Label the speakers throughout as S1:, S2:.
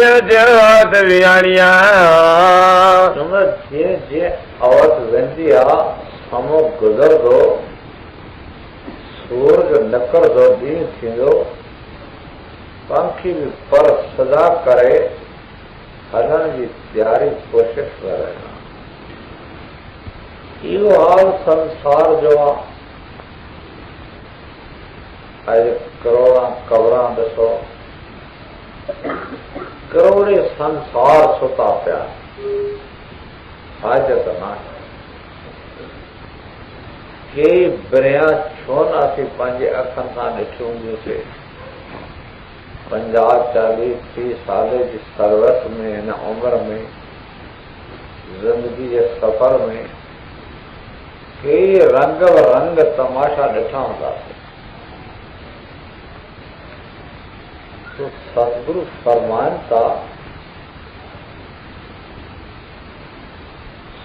S1: जो वियाणिया
S2: जीअं जीअं औरत वेंदी आहे साम्हूं गुज़रंदो सूरज निकिरंदो ॾींहुं थींदो पंखी बि पर सदा करे हलण जी तयारी कोशिश करे इहो हाल संसार जो आहे अॼु करोड़ां क़बरां ॾिसो करोड़े संसार सुता पिया हाजत न के बिरिया छो न असीं पंहिंजे अखनि सां ॾिठी हूंदियूंसीं 50-40-30 साल जी सर्विस में हिन उमिरि में ज़िंदगी जे सफ़र में कई रंग रंग तमाशा ॾिठा हूंदासीं तो सतगुरु फरमाइनि था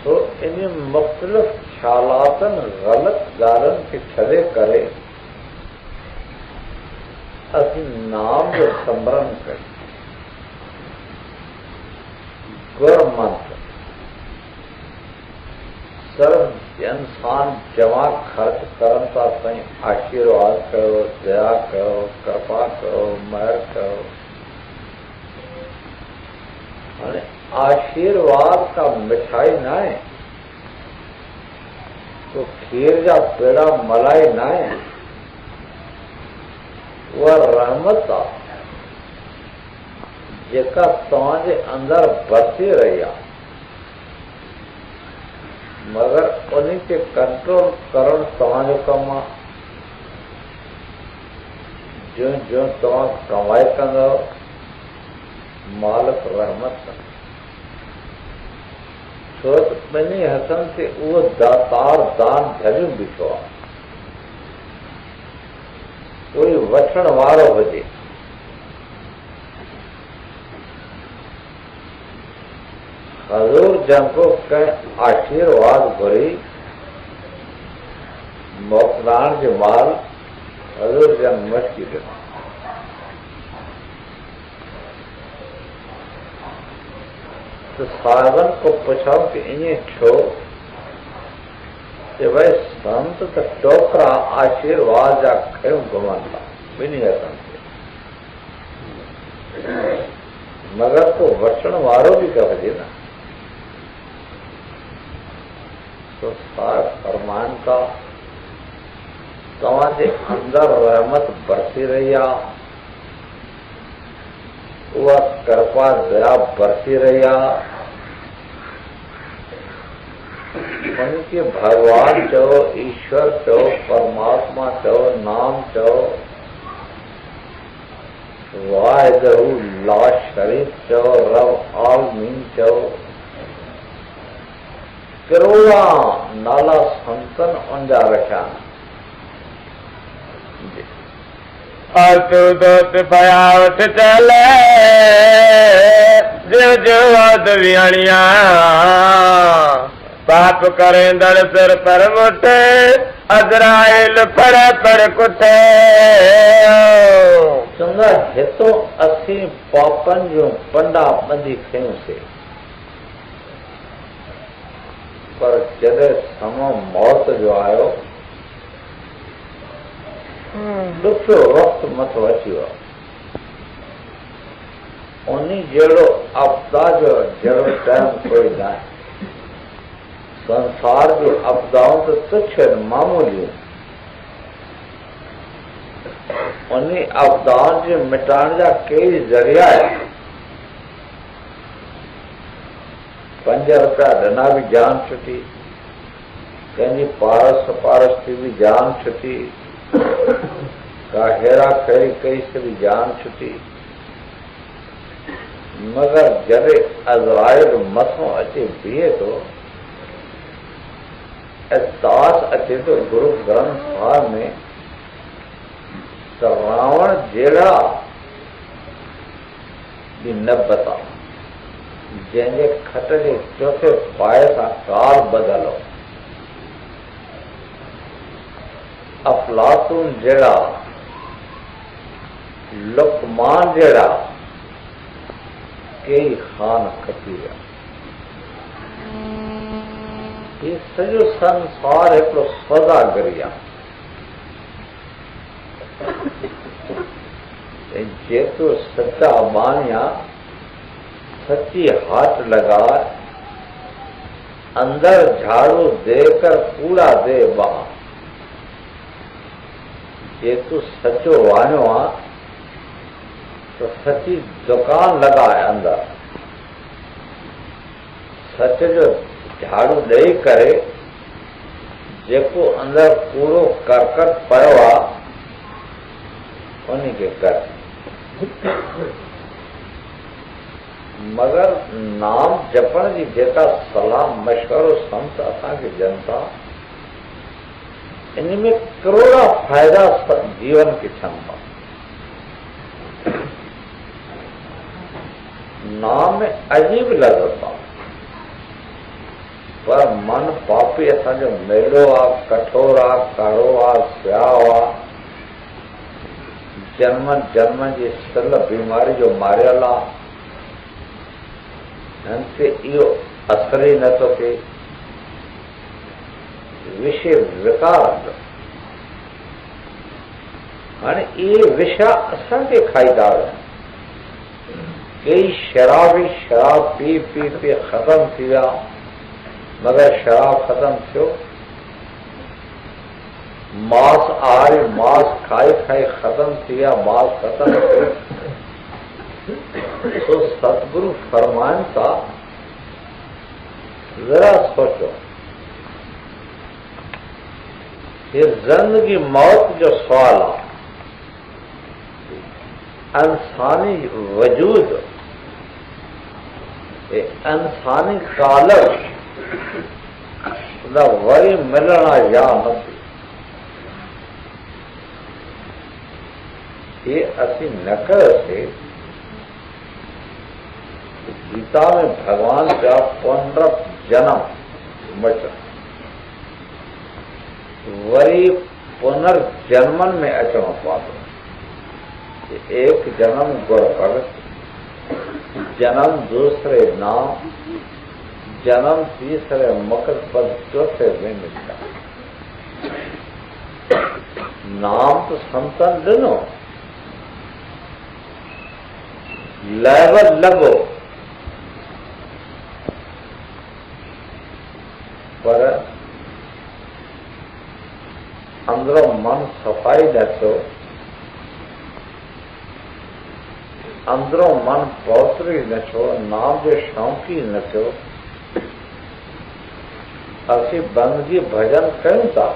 S2: सो इन मुख़्तलिफ़ ख़्यालातनि ग़लति ॻाल्हियुनि खे छॾे करे असीं नाम जो सिमरन कयूं गुरमंत्र सिर्फ़ इंसान जमा ख़र्च करनि था साईं आशीर्वाद कयो दया कयो कृपा कयो महर कयो हाणे आशीर्वाद का मिठाई न आहे तो खीर जा पेड़ा मलाई न आहे उहा रहमत आहे जेका तव्हांजे अंदरि बरसी रही आहे मगर उन्हीं खे कंट्रोल करण तव्हांजो कमु आहे ज्यों ज्यों तव्हां कमाई कंदव मालिक रहमत कंदो छो त ॿिन्ही हथनि ते उहो दातार दान धरियूं बीठो आहे कोई वठण वारो हुजे हज़ूर जंहिंखो कंहिं आशीर्वाद घुरी मोकिलाइण जो माल हज़ूर जंग मटकी ॾिनो तो साहिबनि को पुछऊं कि ईअं छो कि भई संत त टोकरा आशीर्वाद जा खयूं घुमनि था ॿिन्ही हथनि ते मगर को वठण वारो बि कजे न तो साहिब फरमाइनि था तव्हांजे अंदरि रहमत बरसी रही आहे उहा कृपा दया बरसी रही आहे उनके भगवान चओ ईश्वर चओ परमात्मा चओ नाम चओ वाहिदहू ला शरीक चओ रब आलमीन चओ करोड़ा नाला संतन उनजा रखिया
S1: तू दोस्त पया उठ चले जो वियाणिया पाप करेंदड़ सिर पर मुठे अजराइल पर कुठे
S2: चङा हितो असीं पापनि जूं पंडा ॿंधी खयूंसीं पर जॾहिं समय मौत जो आयो ॾुखियो वक़्तु मथो अची वियो उन जहिड़ो आपदा जो जहिड़ो टाइम कोई न आहे संसार जो आपदाऊं त तुच्छ आहिनि मामूलियूं उन आपदाउनि जे मिटाइण जा कई ज़रिया आहिनि 5 रुपया ॾिना बि जान छुटी कंहिंजी पारस थी बि जान छुटी का हेरा फेरी कई से भी जान छुटी मगर जॾहिं अज़राइल मथों अचे बीहे थो एहसास अचे थो गुरु ग्रंथ साहिब में त रावण जहिड़ा बि न बता जंहिंजे खट जे चौथे पाए सां काल बदल हो अफलातून जहिड़ा लुकमान जहिड़ा कई खान खपी विया। ये सॼो संसार हिकिड़ो सौदागरी आहे। जेको सच्चा बानिया सच्ची हाथ लगाए, अंदर झाड़ू देकर कूड़ा दे बाहर। जे तू सचो वाणियो आहे तो सची दुकान लगाए अंदर, सच जो झाड़ू ॾेई करे जेको अंदर कूड़ो करकट पियो आहे उन खे कर। मगर नाम जपण जी जेका सलाह मशवरो संत असांखे ॾियनि था, इन में करोड़ा फ़ाइदा जीवन खे थियनि था। नाम में अजीब लॻंदो आहे, पर मन पापी असांजो मेलो आहे, कठोर आहे, कारो आहे, सियाओ आहे, जन्मनि जन्मनि जी सिल बीमारी जो मारियल आहे। हिन ते इहो असर ई नथो थिए, विषय विकार। हाणे इहे विषय असांखे खाईंदा हुआ। कई शराबी शराब पी पी पी ख़तम थी विया, मगर शराब ख़तम थियो। मांस आहारी मांस खाई खाई ख़तम थी विया, मांस ख़तम थियो। तो सतगुरु फरमाइनि था, जरा सोचो, ये जिंदगी मौत जो सवाल आहे। इंसानी वजूद, इंसानी तालुक वरी मिलण या नथी, ये असीं न कयोसीं। गीता में भगवान जा पुनर्जन्म वचन, वरी पुनर्जन्मन में अचणो पवंदो। एक जन्म गुर भगत, जन्म दूसरे नाम, जन्म तीसरे मकर पद, चौथे में निष्ठा। नाम तो संतन ॾिनो, लेवल लॻो, पर अंदरों मन सफ़ाई न थियो, अंदरों मन पवित्र न थियो, नाम जो शौक़ी न थियो। असीं बंदगी भजन कयूं था,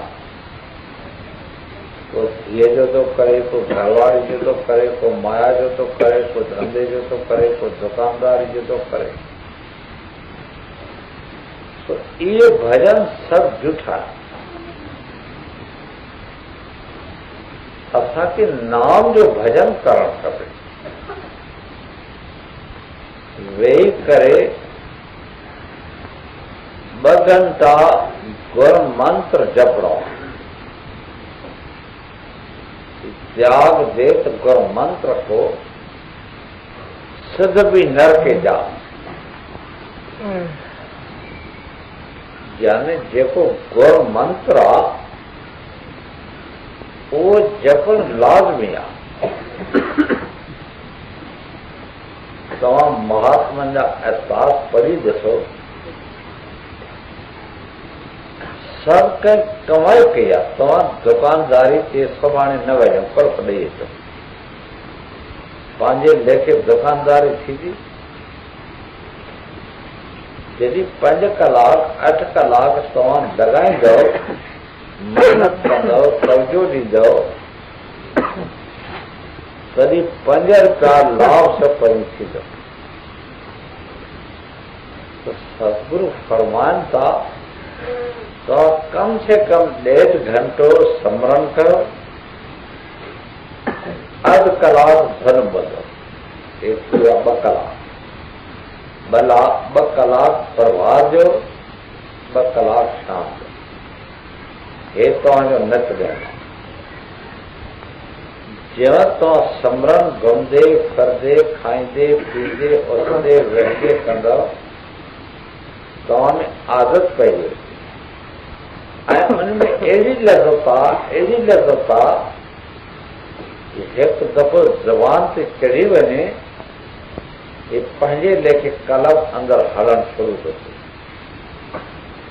S2: को धीअ जो थो करे, को घरवारी जो थो करे, को माया जो थो करे, को धंधे जो थो करे, को दुकानदारी जो थो करे। तो ये भजन सब झूठा है। असांखे नाम जो भजन करणु खपे, वेही करे 2 घंटा गुर मंत्र जपणो। त्याग देत गुर मंत्र को सिद्ध भी नरके जा। यानी जेको गुर मंत्र आ वो जपण लाज़मी आहे। तव्हां महात्मनि जा एहसास पढ़ी ॾिसो, सभु कंहिं कमाई कई आहे। तव्हां दुकानदारी ते सुभाणे न वञो, कल्प ॾेई अचो, पंहिंजे लेखे दुकानदारी थींदी। जॾहिं 5 कलाक 8 कलाक तव्हां लॻाईंदव, मेहनत कंदव, तवजो ॾींदव, तॾहिं 5 रुपया लाभ से परी थींदो। तो सतगुरु फरमाइनि था, तो कम से कम 1.5 घंटो स्मरण करो, अध कलाक धन बदो, 1 या 2 कलाक, 2 कलाक प्रभात जो, 2 कलाक शाम जो। हे तव्हांजो नच ॻाइणो। जब तो समरन गमदे करदे खाईंदे पींदे उथंदे वेहंदे कंदो तो में आदत पई ऐं उनमें अहिड़ी लज़त आहे हिकु दफ़ो ज़बान ते चढ़ी वञे हे पंहिंजे लेखे कलम अंदरि हलणु शुरू थो थिए।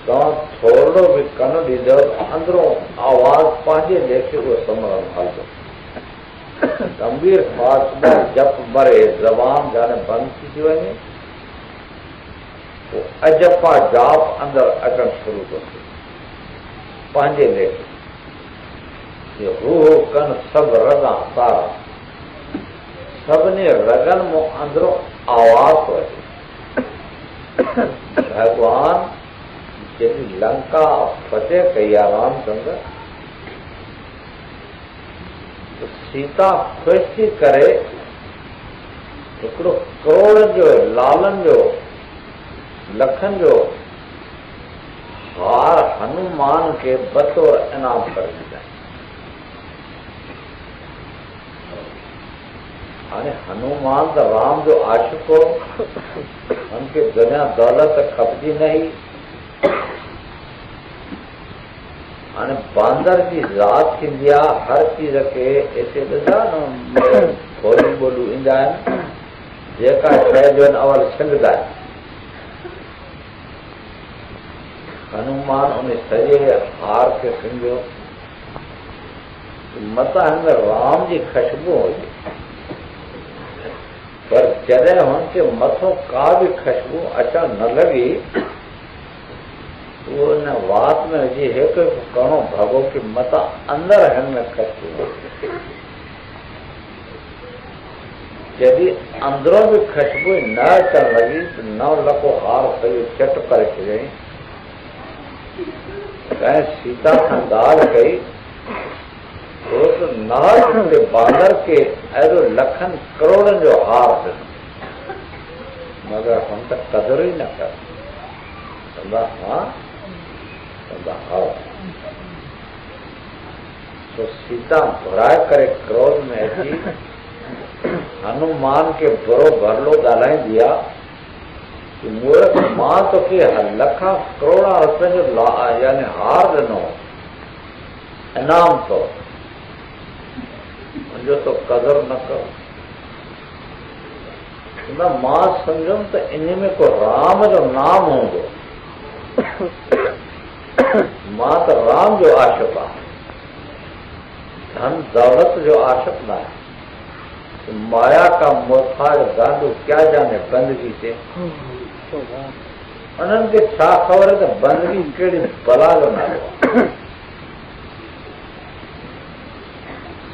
S2: तव्हां थोरो बि कन ॾींदव अंदरो आवाज़ पंहिंजे लेखे उहो समरण हलंदो। गंभीर फासला जप मरे ज़बान जाने बंदि थी वञे पोइ अजपा जाप अंदरि अचणु शुरू थो थिए पंहिंजे लेखे। हू कन सभु रगां तारा सभिनी रगनि मां अंदरो आवाज़ थो अचे। भॻवान जॾहिं लंका फतेह कई आहे रामचंद्र त सीता ख़ुशि थी करे हिकिड़ो करोड़ जो लालनि जो लखनि जो हार हनुमान खे बतौर इनाम करे ॾींदा। हाणे हनुमान त राम जो आशिक़ हो, हुनखे दुनिया दौलत खपंदी न हुई। हाणे बांदर जी ज़ात थींदी आहे हर चीज़ खे हिते ॾिसा न ॿोलियूं ॿोलियूं ईंदा आहिनि जेका शइ जो अवल छिंगंदा आहिनि। हनुमान उन सॼे हार खे सिंधियो मतां हिन राम जी ख़ुशबू हुजे पर जॾहिं हुनखे मथो का बि ख़ुशबू अचणु न लॻी उहो हिन वात में विझी हिकु कणो भॻो की मतां अंदरि हिन में ख़ुशबू जॾहिं अंदरो बि ख़ुशबू न अचणु लॻी त 9 लखो हार सॼो चट करे छॾियईं। कंहिं सीता खां ॻाल्हि कई नाथ बांदर के अहिड़ो लखनि करोड़नि जो हार ॾिनो मगर हुन त कदुरु ई न कर चवंदा हा चवंदा हा। तो सीता घुराए करे क्रोध में अची हनुमान खे बुरो भरलो ॻाल्हाईंदी आहे कि मूर्ख मां तोखे लखां करोड़ा रुपयनि जो यानी हार ॾिनो इनाम तौर जो तो कदर न कर। मां सम्झुमि त इन में को राम जो नाम हूंदो। मां त राम जो आशिक़ आहियां धन दौलत जो आशिक़ न आहे। माया का मोहताज गांडू क्या जाने बंदगी से उन्हनि खे छा ख़बर त बंदगी कहिड़ी बला जो नालो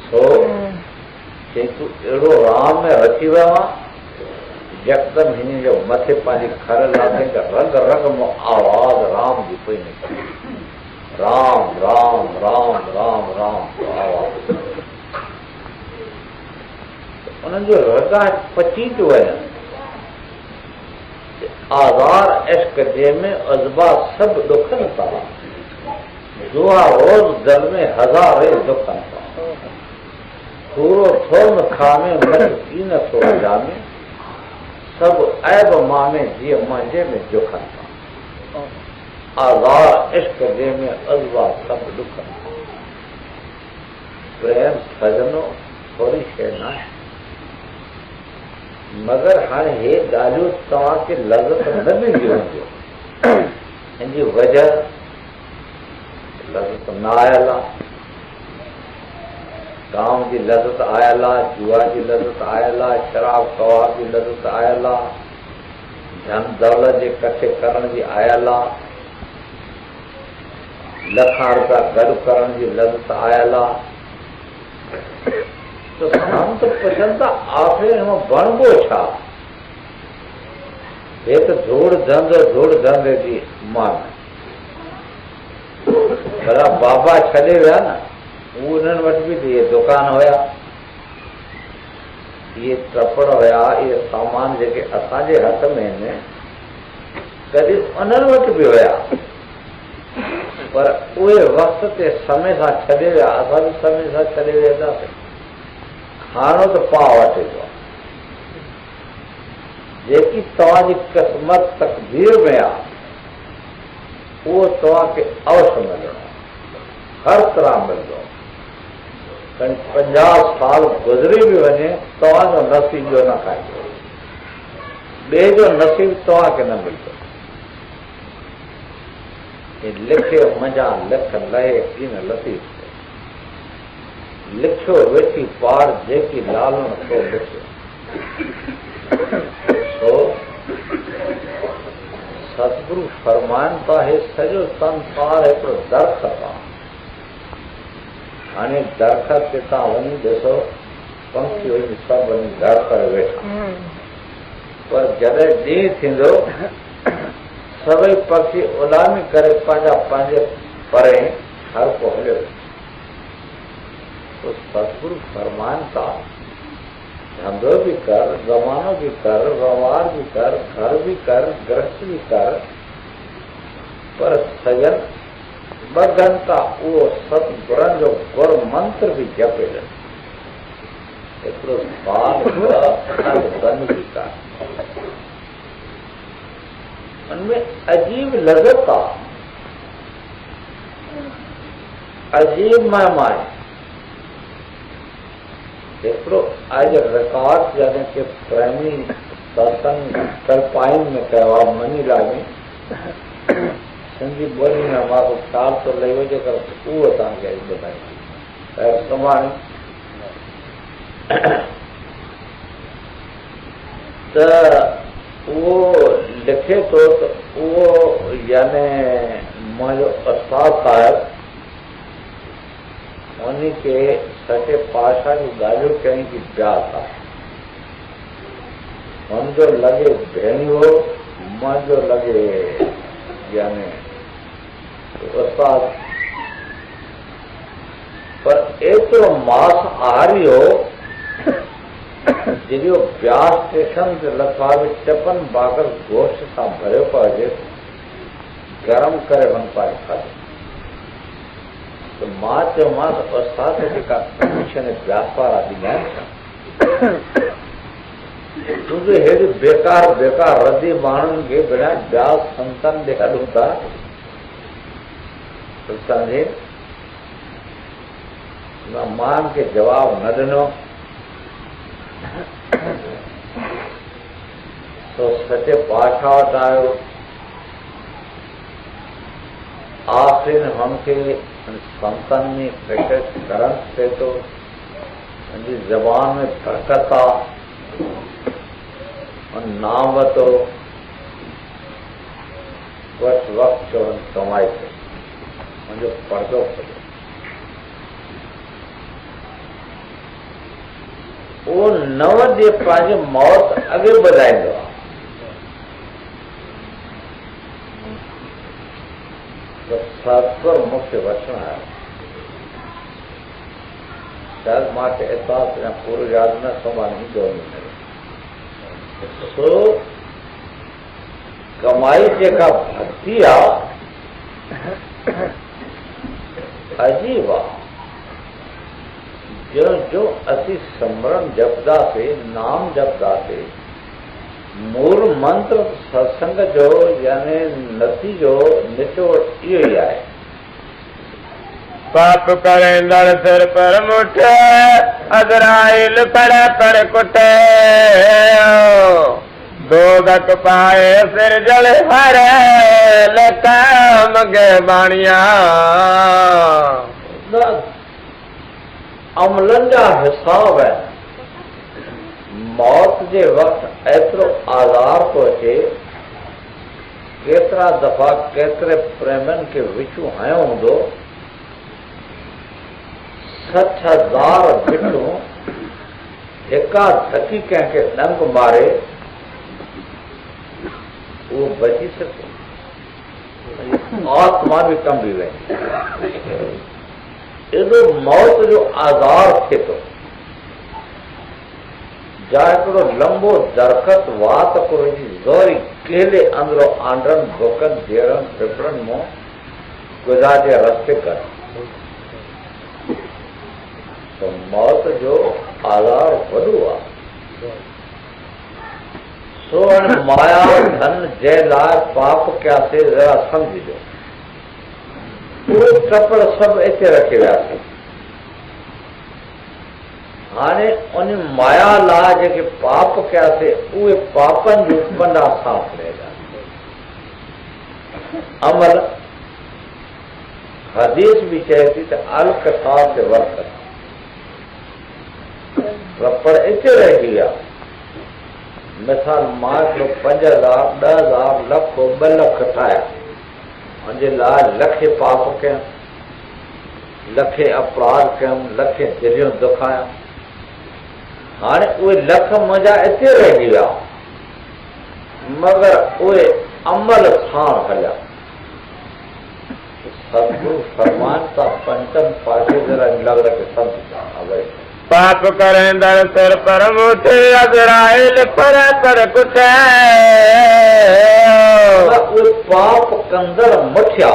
S2: सो चई तूं अहिड़ो राम में रची वियो आहे यकदमि हिन जो मथे पंहिंजी खर लाथे त रग रग मां आवाज़ राम जी पई निकिरे राम राम राम राम राम आवाज़ उन्हनि जो रगा पची थियूं वञनि आज़ार इश्क जंहिंमें अज़बा सभु ॾुखनि था दुआ रोज़ दिल में हज़ारे दुखनि था पूरो थोर खामे मत की न थो जामे सभु ऐब मामे जीअं मुंहिंजे में जुखनि था आज़ार इश्क जंहिंमें अज़बा सभु ॾुखनि था। प्रेम सजनो थोरी शइ न आहे मगर हाणे हे ॻाल्हियूं तव्हांखे लज़त न ॾींदी हूंदियूं हिन जी वजह लज़त न आयल आहे। काम जी लज़त आयल आहे जुआ जी लज़त आयल आहे शराब कबाब जी लज़त आयल आहे धन दौलत जे इकठे करण जी आयल आहे लखां रुपया गॾु करण जी लज़त आयल आहे। तो संत पुछनि था आख़िर हिन बणिबो छा हे त धूड़ धंध जी मान भला बाबा छॾे विया न उन्हनि वटि बि इहे दुकान हुया इहे टपड़ हुया इहे सामान जेके असांजे हथ में आहिनि कॾहिं उन्हनि वटि बि हुया पर उहे वक़्त ते समय सां छॾे विया असां बि समय सां छॾे वेंदासीं हाणो त पाउ वठे थो जेकी तव्हांजी क़िस्मत तक़दीर में आहे उहो तव्हांखे अवश्य मिलणो हर तरह मिलंदो 50 साल गुज़री बि वञे तव्हांजो नसीब जो न खाईंदो ॿिए जो नसीब तव्हांखे न मिलंदो लिखे मुंहिंजा लिख लहे कीन लतीफ़ लिखियो वेठी पार जेकी लालण सो लिखियो सो सतगुरु फरमाइनि था हे सॼो संसार हिकिड़ो दरख़्त आहे हाणे दरख़्त ते तव्हां वञी ॾिसो पंखी वञी सभु वञी घर करे वेठा पर जॾहिं ॾींहुं थींदो सभई पखी उलामी करे पंहिंजे परे हर को हलियो तो सतगुरु फरमाइनि था धंधो भी कर ज़मानो भी कर व्यवहार भी कर घर भी कर गृहस्थ भी कर पर सजन ॿ घंटा उहो सतगुरनि जो गुर मंत्र भी जपे हिकिड़ो साल बंदि भी कर उनमें अजीब लज़त आहे अजीब महिमा आहे हिकिड़ो आज रिकॉर्ड यानी कि प्रेमी सत्संग कल्पाइन में कयो आहे मनीला में सिंधी ॿोली में मां ख़्याल थो लही वञे कर उहो तव्हांखे अॼु ॿुधाईंदुमि सुभाणे त उहो लिखे थो त उहो यानी मुंहिंजो उस्ताद साहिब उन खे सचे पातशाह जूं ॻाल्हियूं चई की ब्यास आहे हुनजो लॻे भेणियो मुंहिंजो लॻे यानी उस्ताद पर एतिरो मांस आहारी हो जॾहिं ब्यास स्टेशन ते लथा बि चपन बागर गोश्त सां भरियो पियो हुजे गरम करे वन पाए खाधो त मां चयोमांसि उस्ताद जेका कमीशन ब्यास वारा ॾींदा आहिनि तुंहिंजो हेॾी बेकार बेकार रदी माण्हुनि खे बिना ब्यास संतनि ॾे हलूं था सम्झे मां खे जवाबु न ॾिनो तो सचे पातशाह वटि आयो आखिर हमके संतनि में प्रकट करण थिए थो उनजी ज़बान में बरकत आहे नाम वरितो वटि वक़्तु चवनि कमाई कई मुंहिंजो पर्दो खुलियो उहो न वधे पंहिंजी मौत अॻे ॿुधाईंदो आहे सतगुर मूंखे वचन आयो शायदि मूंखे एतिहास या पूरो यादि न संभाल ईंदो सो कमाई जेका भक्ति आहे अजीब आहे जो जो असी सिमरन जपदासीं नाम जपदासीं मूल मंत्र सत्संग जो यानी नतीजो निचोड़ इहो ई आहे
S1: पाप करेंदड़ सिर पर मुठे अजराइल पर कुटे दोदक पाए सिर जल हरे लकाम गे बाणिया
S2: अमलनि जा हिसाब आहिनि मौत जे वक़्तु एतिरो आज़ार थो अचे केतिरा दफ़ा केतिरे प्रेमियुनि खे विछू हयो हूंदो 60,000 विछूं हिका धकी कंहिंखे डंग मारे उहो बची सघे आत्मा बि कंबी वेंदी एॾो मौत जो आज़ार थिए थो जा हिकिड़ो लंबो दरख़्त वात को विझी ज़ोरी केले अंदरो आंडनि बुकनि जेड़नि फिफड़नि मां गुज़ार जे रस्ते कर तो मौत जो आधार वधु आहे। सो माया धन जंहिं लाइ पाप कयासीं जरा सम्झिजो, उहे टपड़ सभु हिते रखी वियासीं। हाणे उन माया लाइ जेके पाप कयासीं उहे पापनि जूं पंडा साफ़ रहिया। अमल हदीस भी चए थी त अल कसाब ते वर्त टपड़ हिते रहिजी विया। मिसाल मां हिकिड़ो 5,000, 10,000, लख, 2 लख ठाहिया, मुंहिंजे लाइ लखे पाप कयमि, लखे अपराध कयमि, लखे दिलियूं दुखाया। हाणे उहे लख मुंहिंजा हिते रहिजी विया, मगर उहे अमल सां हलिया। सतगुरु फरमान था पंचम पासे जरा लॻ के सम्झ
S1: पाप करेंदड़ सिर पर मुठे अजराइल पर कुछ
S2: पाप कंदड़ मुठिया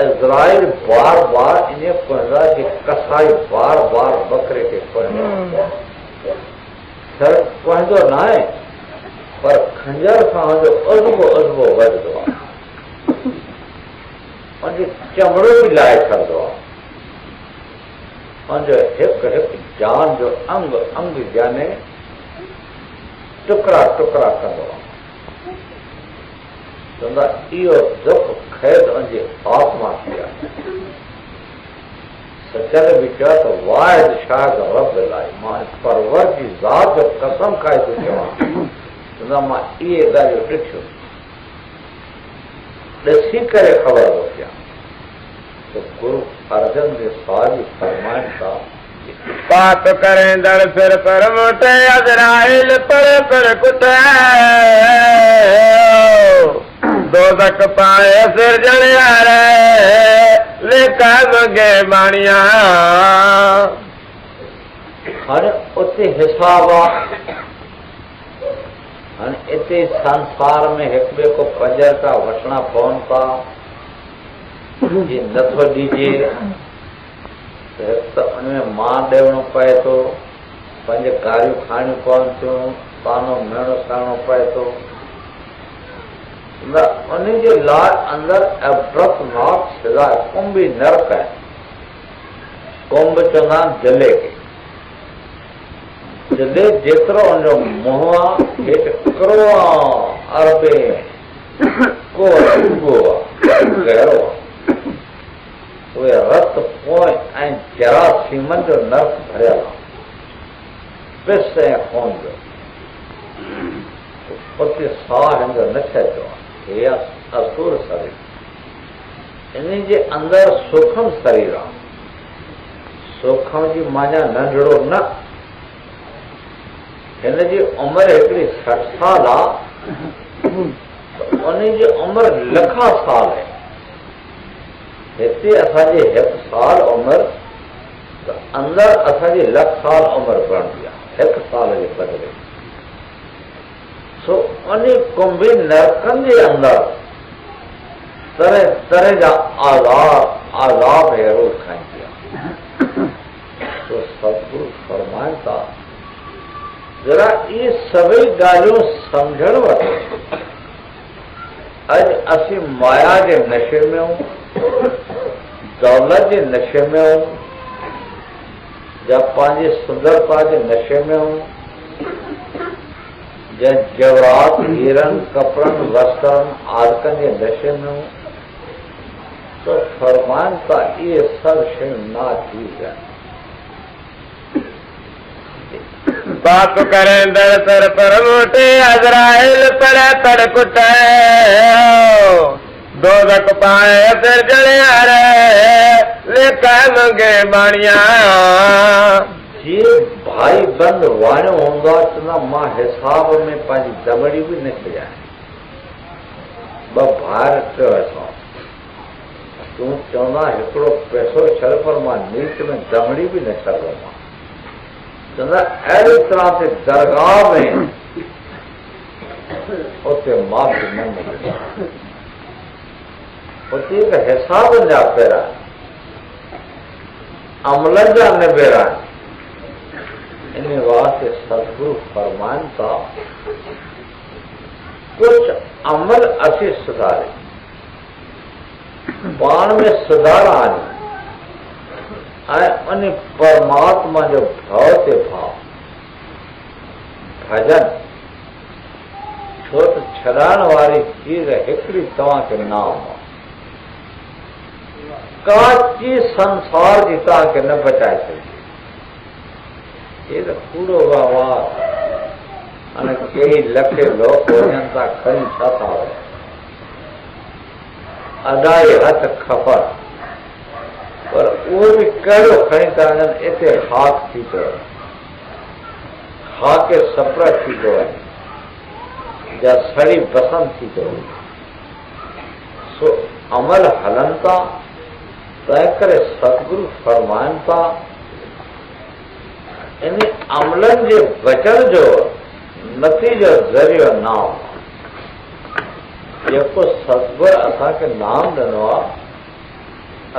S2: इज़राइल बार बार इन पंहिंजा कि कसाई बार बार बकरे के सिर पंहिंजो न आहे, पर खंजर सां जो अज़बो वधंदो आहे, उनजो चमड़ो बि लाहे छॾंदो आहे, उनजो हिकु हिकु जान जो अंग अंग याने टुकड़ा टुकड़ा कंदो आहे। चवंदा इहो दुख ख़ैद उनजे आत्मा थी आहे। सचल बि चयो त वाहिद शायद रब लाइ मां परवर जी ज़ात जो कसम खाए थो चवां, चवंदा मां इहे ॻाल्हियूं ॾिठियूं, ॾिसी करे ख़बर थो पिया। तो गुरु अर्जन देव साहिब फरमाइनि था
S1: पाप करेंदड़ सिर पर मुठे अजराइल पर कुछ दोज़ख पाए सिर जणिया रे लेखा मंगे बाणिया।
S2: हाणे उते हिसाब आहे। हाणे हिते संसार में हिकु ॿिए को पंजर था वठणा पवनि था, जे नथो ॾिजे त उनमें मां ॾियणो पए थो, 5 गारियूं खाइणियूं पवनि थियूं, तानो मेणो करणो पए थो। उन जे लाइ अंदरि अबरतनाक सज़ा कुंभी नरक आहे। कुंभ चवंदा आहिनि दिले खे, दिले जेतिरो उनजो मुंहुं आहे हेठि किरो आहे, अरबे को उगो आहे, गहरो आहे। उहे रत पोइ ऐं जरासीमनि जो नर्क भरियल आहे, पिस ऐं खून जो। उते साह हिनजो न छॾिजो आहे, हे असुर शरीर। इन जे अंदरि सूखम शरीर आहे। सूखम जी माना नंढड़ो न, हिन जी उमिरि हिकिड़ी 60 साल आहे, उन जी उमिरि लखा साल आहे। हिते असांजी 1 साल उमिरि, त अंदरि असांजी 1 लख साल उमिरि पवंदी आहे 1 साल जे बदिले। सो उन कुंभी नरकनि जे अंदरि तरह तरह जा आज़ाब हेरो खाईंदी आहे। तो सतगुरु फरमाइनि था जरा इहे सभई ॻाल्हियूं सम्झण वठो। अॼु असीं माया जे नशे में आहियूं, दौलत जे नशे में आहियूं, या पंहिंजी सुंदरता जे नशे में आहियूं, या जवाहरात हीरनि कपिड़नि वस्त्रनि आदकनि जे नशे में आहियूं। तो फरमाइनि था इहे सभु शयूं नाचीज़ आहिनि।
S1: पाप करेंदड़ सिर पर मुठे अजराइल पर कुछ दोज़ख पाए सिर जणिया रे लेखा मंगे बाणिया।
S2: जे भाई बंद वाणियो हूंदो आहे चवंदा मां हिसाब में पंहिंजी दॿड़ी बि न छॾियां, 2 भाइर चयो असां, तूं चवंदा हिकिड़ो पैसो छॾ पर मां नीच में दॿड़ी बि न छॾंदो मां। चवंदा अहिड़ी तरह से दरगाह में उते माफ़ी न मिलंदी, उते हिक हिसाब जा पैरा। अमल जा निबेरा इन वास्ते सतगुरु फरमान था कुछ अमल असी सुधारे पाण में सुधार आनी उन परमात्मा जो भाव से भाव भजन छो तो छॾाइण वारी चीज हिकिड़ी तव्हां खे नाम का चीज संसार जी तव्हांखे न बचाए सघे। ये तो कूड़ो वार अने कई लखे लोग वञनि था खणी छा था वञनि अदाई हथ खपर पर उहो बि कहिड़ो खणी था वञनि इते खाक थी थो वञे खाके सपर थी थो वञे या सड़ी बसंत थी थो वञे सो अमल हलनि था तंहिं करे सतगुरु फरमाइनि था इन अमलनि जे बचण जो नतीजो ज़रियो नाम जेको सतगुरु असांखे नाम ॾिनो आहे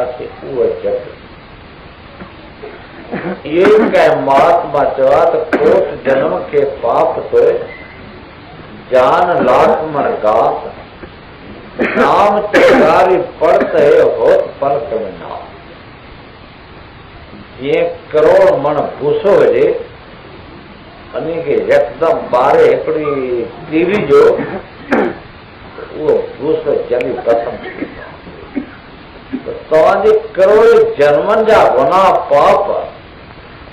S2: असीं उहो जप इहे कंहिं महात्मा चयो आहे त कोट जन्म खे पाप सोए जान लाख मन गात नाम चिंगारी पढ़त है होत पलक में नाम जीअं करोड़ मन भूसो हुजे उन खे यकदम ॿारे हिकिड़ी टीवी जो उहो भूसो जली पसंदि थींदो तव्हांजे करोड़ जन्मनि जा गुनाह पाप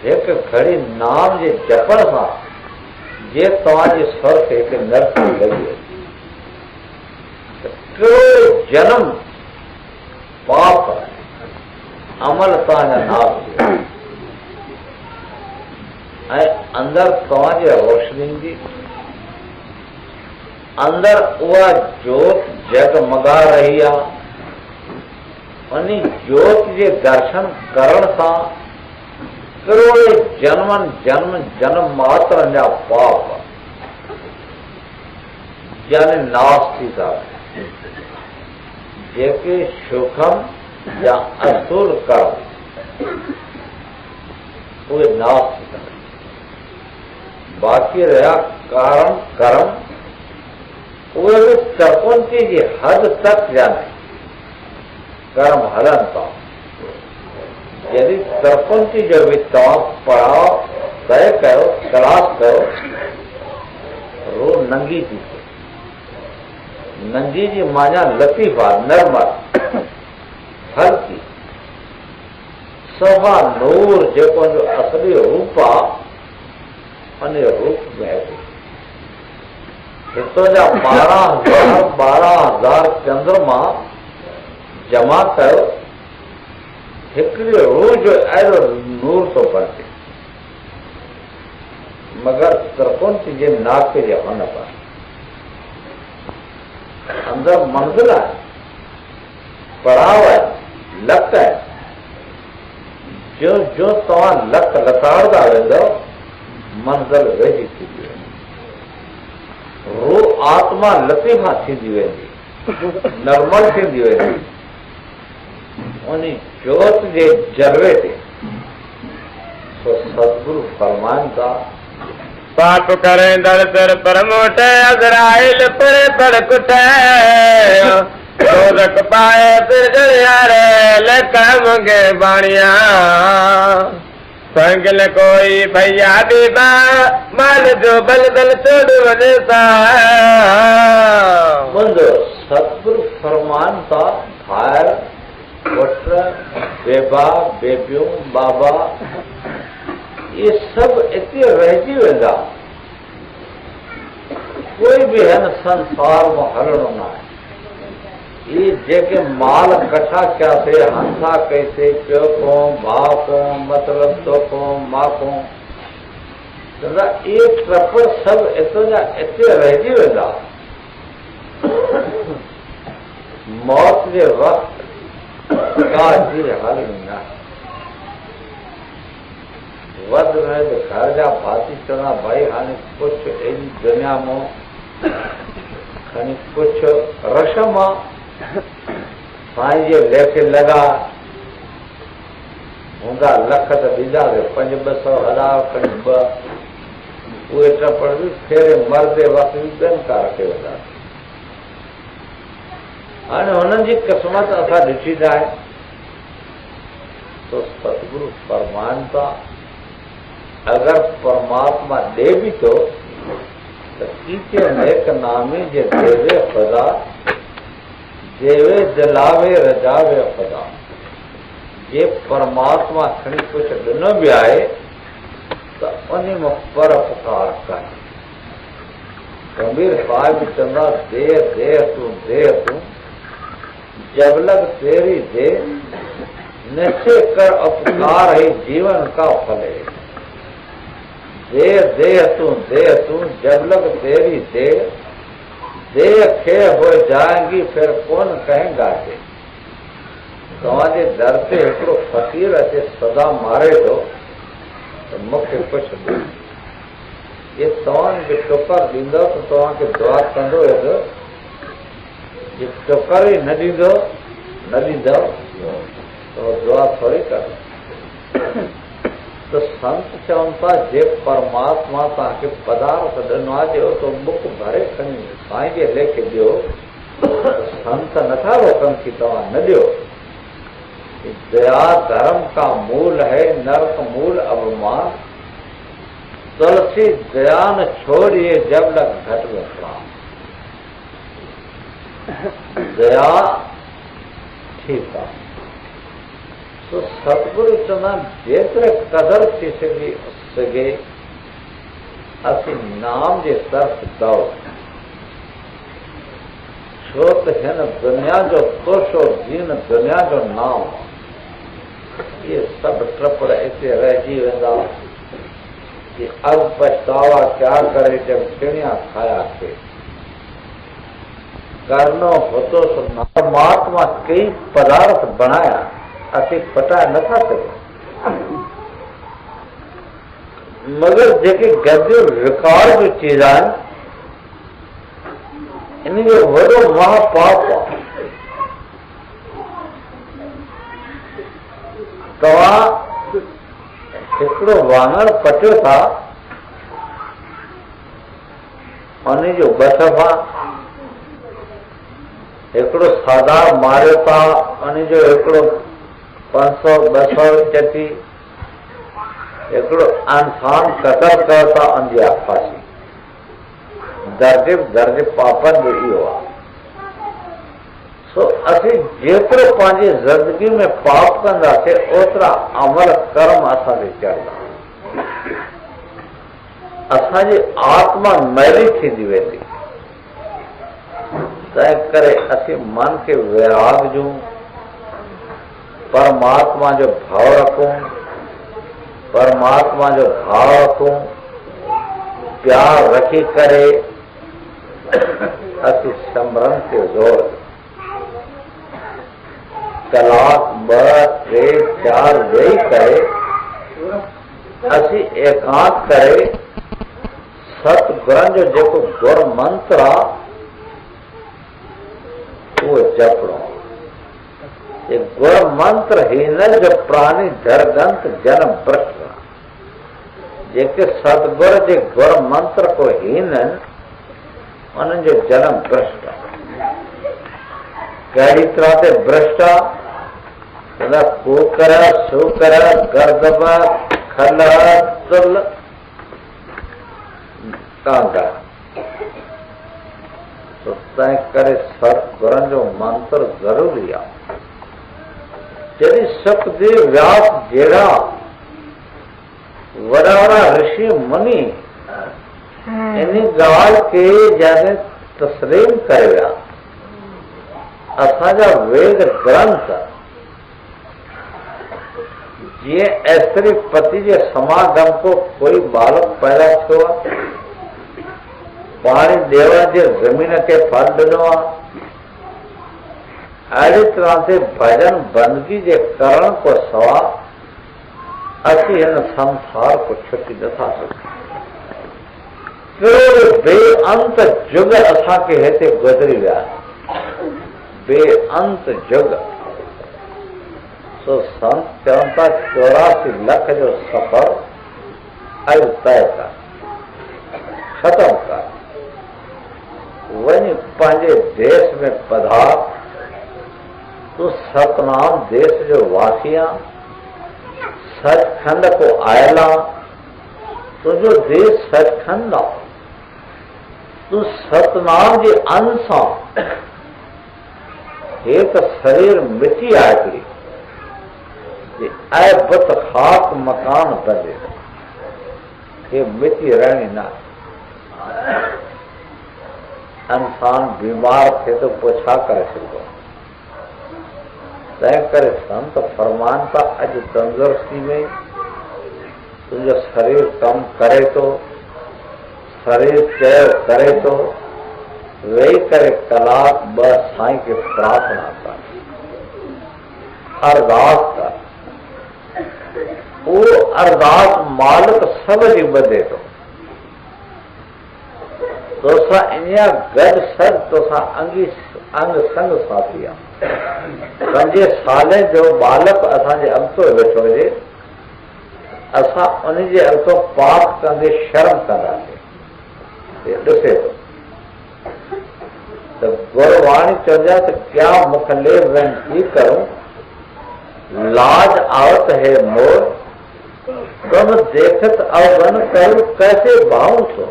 S2: हिकु घड़ी नाम जे जपण सां जे तव्हांजे स्वर खे हिकु नरकी लॻी वई करोड़ जन्म पाप अमल तव्हांजा नाश थी ऐं अंदरि तव्हांजे रोशनी जी अंदरि उहा जोत जगमगा रही आहे उन जोत जे दर्शन करण सां करोड़ जन्मनि जन्म मात्रनि जा पाप यानी नाश थी था जेके सुखम या असुर कर्म उहे नाश थी था बाक़ी रहा कारण कर्म उहे बि तपंती जी हद तक जाने कर्म हलन था यदि तपंती जो भी तव्हां पढ़ाओ तय कयो क्लास कयो रो नंगी थी नंगी जी माना लतीफ़ा नर्मल हल्की सवा नूर जेको असली रूप आहे उन रूप में हितां जा 12,000 चंद्रमा जमा कयो हिकिड़ी रूह जो अहिड़ो नूर थो पहुचे मगर त्रिपुंती जे नाके जे हुन पर अंदर मंज़िल आहे पड़ाव आहे लक आहे जो जो तव्हां लक लताड़दा वेंदव मंज़िल वेझी थींदी वेंदी रूह आत्मा लतीफ़ा थींदी वेंदी नर्मल थींदी वेंदी उन जोत जे जलवे ते सो सतगुरु फरमाइनि था
S1: पाप करें दर दर पर मोटे अजराइल पर कुटे दोजख पाए फिर जरियारे लकम के बाणिया संगल कोई भैया दीबा माल जो बल बल छोड़ वने सा
S2: मुंहिंजो सतगुरु फरमान था भाइर पुट बेबा बेबियूं बाबा ये सब इते रहिजी वेंदा कोई भी है न संसार में हलणो न आहे ये जेके माल कठा कयासीं हंसा कईसीं पियो को भाउ को मतिलब तो को मां को ये ट्रपड़ सब इतो जा इते रहिजी वेंदा मौत जे वक़्त का चीज हलणी न आहे वध में तो घर जा भाती चवंदा भाई हाणे कुछ अहिड़ी दुनिया में खणी कुछ रशम आहे साईं जे लेखे लॻा हूंदा लख त ॾींदासीं 500-200,000 खणी 2 उहे टपड़ बि फेरे मरदे वक़्तु बि ॿियनि खां रखे वेंदासीं। हाणे हुननि जी क़िस्मत असां ॾिठी न आहे। तो सतगुरु फरमाइनि था अगरि परमात्मा ॾे बि थो त कीचे नेक नामी जे देवे ख़ुदा देवे दिलावे रजावे ख़ुदा। जे परमात्मा खणी कुझु ॾिनो बि आहे त उन में परोपकार कान्हे। कबीर साहिब चवंदा दे दे तूं जब लग तेरी दे निश्चय कर उपकार ही जीवन का फल है। दे तू जब लग तेरी दे खे हो जाएंगी फिर कौन कहेगा दे। तव्हांजे दर ते हिकिड़ो फ़क़ीर अचे सदा मारे थो त मूंखे कुझु ॾे। जे तव्हांखे टुकर ॾींदो त तव्हांखे दुआ कंदो हेॾो, जे टुकर ई न ॾींदो त दुआ थोरी कंदो। त संत चवनि था जे परमात्मा तव्हांखे पदार्थ ॾिनो आहे जो तो बुक भरे खणी साईं जे लेखे ॾियो त संत नथा रोकनि कि तव्हां न ॾियो। दया धर्म का मूल है नरक मूल अवमान। तुलसी दया न छोड़िए जब लग घट में प्राण। दया ठीक है। तो सतगुरु चवंदा जेतिरे क़दर थी सघे असीं नाम जे तरफ़ दौड़। छो त हिन दुनिया जो तोशो दीन दुनिया जो नाम ये सभु ट्रपड़ हिते रहिजी वेंदा कि अब पछतावा क्या करे जब चिड़िया खाया थे। करनो होतो सो परमात्मा कई पदार्थ बनाया असीं पटाए नथा सघूं। मगर जेके गद्दियूं रिकॉर्ड जूं चीज आहिनि इन जो वॾो महापाप आहे। तव्हां हिकिड़ो वाङण पटियो था उन जो 2 दफ़ा, हिकिड़ो सादार मारियो था उन जो हिकिड़ो 500-200 चटी, हिकिड़ो इंसान कतल कयो था उन जी आहे फांसी। दर्ज पापनि जो इहो आहे। सो असीं जेतिरो पंहिंजी ज़िंदगी में पाप कंदासीं ओतिरा अमल कर्म असांखे चढ़ंदा। असांजी आत्मा मैली थींदी वेंदी। तंहिं करे असीं मन खे विराग ॾियूं, परमात्मा जो भाव रखूं, परमात्मा जो भाव रखूं, प्यार रखी करे असीं सिमरन ते ज़ोर ॾियूं। कलाक 2-3-4 वेही करे असीं एकांत करे सतगुरनि जो जेको गुर मंत्र आहे उहो जपणो। ये गुर मंत्र हिन जो प्राणी धरगंत जन भ्रष्ट। जेके सतगुर जे गुर मंत्र को हीन उन्हनि जो जन्म भ्रष्ट आहे। कहिड़ी तरह ते भ्रष्ट आहे? कूकर सूकर गर्दब खल तुल कांगा। तो तंहिं करे सतगुरनि जो मंत्र ज़रूरी आहे। जॾहिं सुखदेव व्यास जहिड़ा वॾा वॾा ऋषि मुनि इन ॻाल्हि खे जॾहिं तस्लीम करे विया, असांजा वेद ग्रंथ जीअं ऐश्वर्य पति जे समागम को कोई बालक पैदा थियो आहे, पाणी देव जे ज़मीन खे फल ॾिनो आहे, अहिड़ी तरह से भजन बंदगी जे करण को सवा असीं हिन संसार को छुटी नथा सघूं। बेअंत जुग असांखे हिते गुज़री विया, बेअंत जुग। सो संत चवनि था 84 लख जो सफ़र अॼु तय कर, ख़तमु कर, वञी पंहिंजे देश में पधार। तूं सतनाम देश जो वासी आं, सचखंड को आयल आं, तुंहिंजो देश सचखंड आहे। तूं सतनाम जे अंश आं। हे त शरीर मिटी आहे हिकिड़ी, ऐं बुत खाक मकान बदे, हे मिटी रहणी न। इंसान बीमार थिए तो पोइ छा करे सघंदो? तंहिं करे संत फरमाइनि था अॼु तंदुरुस्ती में तुंहिंजो शरीर कमु करे थो, शरीर चयो करे थो, वेही करे कलाक ॿ साईं खे प्रार्थना कर, अरदास कर। उहो अरदास मालिक सभ जी ॿधे थो। तोसां इन गॾु सॾु तोसां अंग संग साथी आहे। 5 साले जो बालक असांजे अॻितो वेठो हुजे, असां उनजे अॻितो पाठ कंदे शर्म कंदासीं। ॾिसे थो त गुरवाणी चवंदा त क्या मुखले वेनती करूं, लाज आवत है मोर, तुम देखत अवगन करूं कैसे भाऊं सो।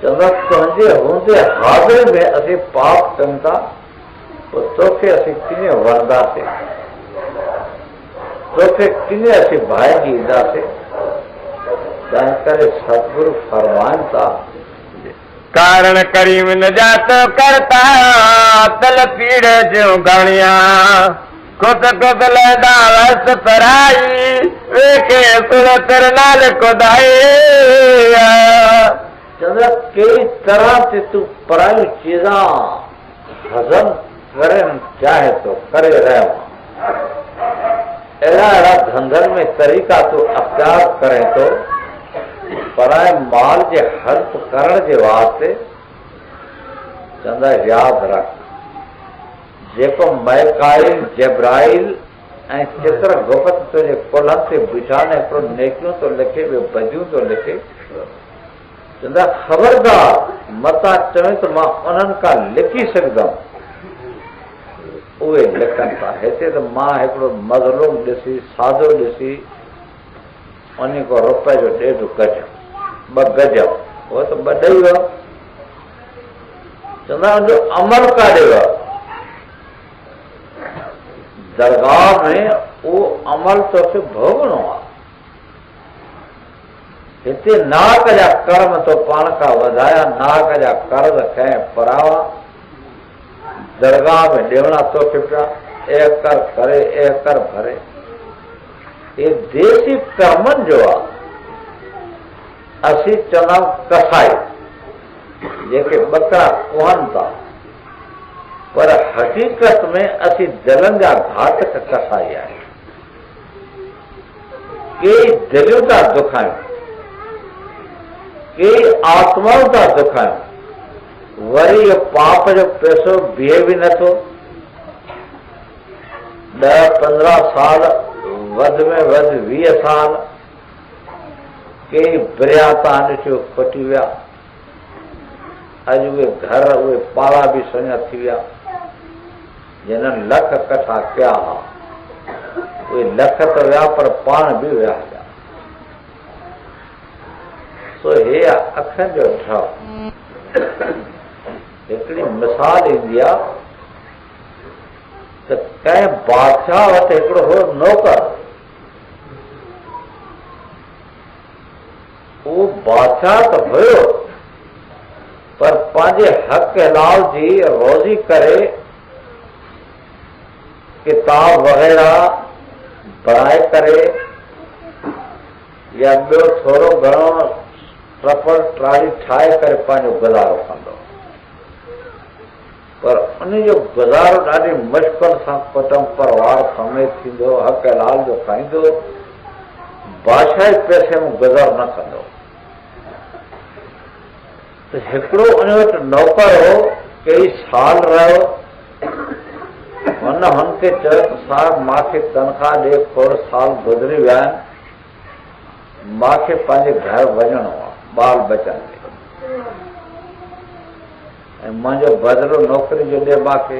S2: चवंदा तुंहिंजे हूंदे हाज़िर में असीं पाप कयूं था, पोइ तोखे असीं कीअं वणंदासीं, तोखे कीअं असीं भाइजी ईंदासीं। तंहिं करे सतगुरु फरमाइनि था,
S1: कारण करीम नजात करता तल पीड़ जो गणिया, खुद खुद लदा वस पराई, वेखे सुरत नाल खुदाई।
S2: चंद्र कई तरह से तू पराई चीजा हजम करन चाहे तो करे रहो। अहिड़ा धंधनि में तरीक़ा तू अख़्तियार करे तो पराए माल जे हर्प करण जे वास्ते चंदा यादि रख, जेको मैकाइल जब्राइल ऐं चित्र गुप्त तुंहिंजे कुल्हनि ते बिछाने हिकिड़ो नेकियूं थो लिखे, ॿियो बदियूं थो लिखे। चंदा ख़बरदार मतां चवनि त मां उन्हनि खां लिखी सघंदुमि, उहे लिखनि था। हिते त मां हिकिड़ो मज़लूम ॾिसी, सादो ॾिसी, उन को रुपए जो 1.5 गज, 2 गज, उहो त 2 ॾेई वियो। चवंदा हुनजो अमल काॾे वियो? दरगाह में उहो अमल तोखे भोगणो आहे। हिते नाक जा कर्म तो पाण खां वधाया, नाक जा कर्ज कंहिं परावा, दरगाह में ॾेवणा तोखे पिया, एकर करे एकर भरे। ये देसी कर्मनि जो आहे। असीं चवंदा कसाई, जेके ॿकरा कुहनि था, पर हक़ीक़त में असीं दिलनि जा घातक कसाई आहियूं। कई दिलियूं था दुखायूं, कई आत्माऊं था दुखायूं, वरी इहो पाप जो पैसो बीहे बि नथो। 10-15 साल, वध में वध 20 साल, कई बिरियाता ॾिठियो खुटी विया। अॼु उहे घर, उहे पाड़ा बि सुञा थी विया। जिन्हनि लख कठा कया हुआ, उहे लख त विया पर पाण बि विया हुआ। सो हे अखियुनि जो ठव। हिकिड़ी मिसाल ईंदी आहे त कंहिं बादशाह वटि हिकिड़ो हो नौकर, उहो बादशाह त हुयो पर पंहिंजे हक़ हलाल जी रोज़ी करे किताब वग़ैरह पढ़ाए करे या ॿियो थोरो घणो ट्रपल ट्राली ठाहे करे पंहिंजो गुज़ारो कंदो। पर उनजो गुज़ारो ॾाढी मुश्किल सां कुटुंब परिवार समेत थींदो, हक़ हलाल जो खाईंदो, बादशाही पैसे में गुज़ार न कंदो। त हिकिड़ो उन वटि नौकर हो, कई साल रहियो, हुनखे चयो त साहिब मूंखे तनख़्वाह ॾे, खोड़ साल गुज़री विया आहिनि, मूंखे पंहिंजे घर वञिणो आहे ॿाल बचनि खे, ऐं मुंहिंजो बदिलो नौकिरी जो ॾे मूंखे।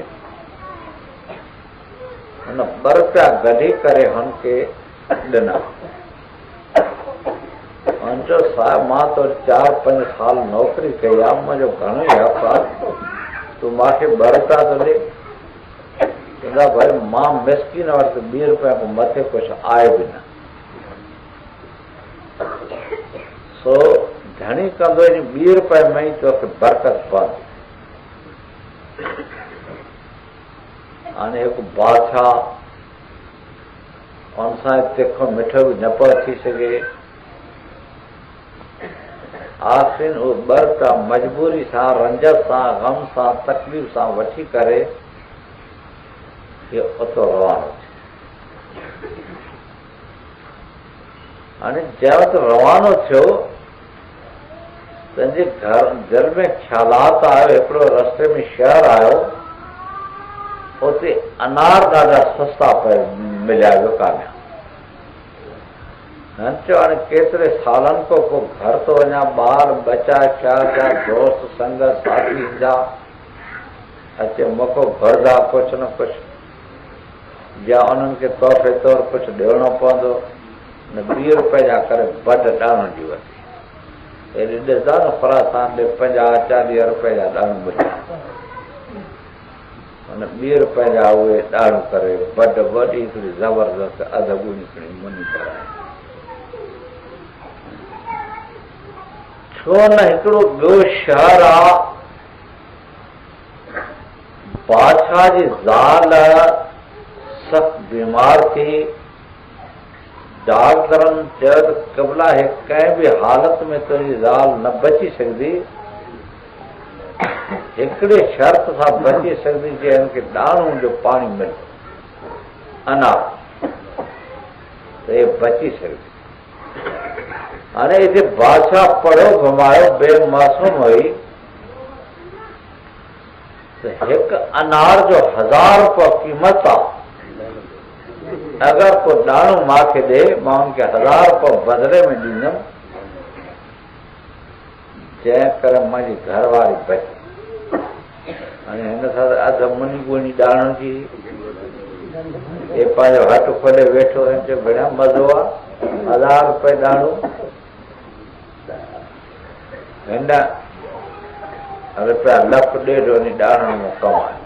S2: हुन ॿ रुपया गॾी करे हुनखे ॾिना। हुन चयो साहिब मां तो 4-5 साल नौकिरी कई आहे, मुंहिंजो घणो ई हक़ आहे, तूं मूंखे 2 रुपया थो ॾे? चवंदा भाई मां मिसकिन वटि 2 रुपया खां मथे कुझु आहे बि न। सो धणी कंदो इन 2 रुपये में ई तोखे बरकत पवंदी। हाणे हिकु बादशाह हुन सां तिखो मिठो बि न पियो थी सघे, आख़िर उहो 2 रुपया मजबूरी सां, रंजत सां, ग़म सां, तकलीफ़ सां वठी करे उतो रवानो थियो। हाणे जंहिं वक़्तु रवानो थियो पंहिंजे घर में ख़्यालात आयो, हिकिड़ो रस्ते में शहर आयो, उते अनार ॾाढा सस्ता पिया मिलिया विकामिया। न चयो हाणे केतिरे सालनि खां को घर थो वञा, ॿार बचा शहर जा दोस्त संग साथी ईंदा, अचे मौक़ो घुरंदा कुझु न कुझु, या उन्हनि खे तोहफ़े तौर कुझु ॾियणो पवंदो, न 2 रुपए जा करे बड ॾाण ॾी वरिती। हेॾे ॾिसंदा न ख़ुरासान ॾे 50-40 रुपए जा ॾाण मिलिया, हुन 2 रुपए जा उहे ॾाण करे बड वॾी हिकिड़ी ज़बरदस्त अधु हिकिड़ी मुनी कराए। छो न हिकिड़ो ॿियो शहर आहे, बादशाह जी ज़ाल सख़्त बीमार थी, डॉक्टरनि चयो त क़बला कंहिं बि हालत में तुंहिंजी ज़ाल न बची सघंदी, हिकिड़े शर्त सां बची सघंदी जे हिनखे ॾाणू जो पाणी मिले, अनार, त हे बची सघंदी। हाणे हिते बादशाह पढ़ो घुमायो बेमासूम हुई, त हिकु अनार जो 1000 रुपया क़ीमत आहे, अगरि को ॾाणू मूंखे ॾे मां हुनखे 1000 रुपया बदिले में ॾींदुमि, जंहिं करे मुंहिंजी घरवारी बची। हाणे हिन सां अधु मुनी गुणी ॾाणनि जी हे पंहिंजो हथु खोले वेठो ऐं चयो भेण मज़ो आहे, 1000 रुपए ॾाणू, हिन रुपया 1,00,000-1.5 उन ॾाणनि में कमाए।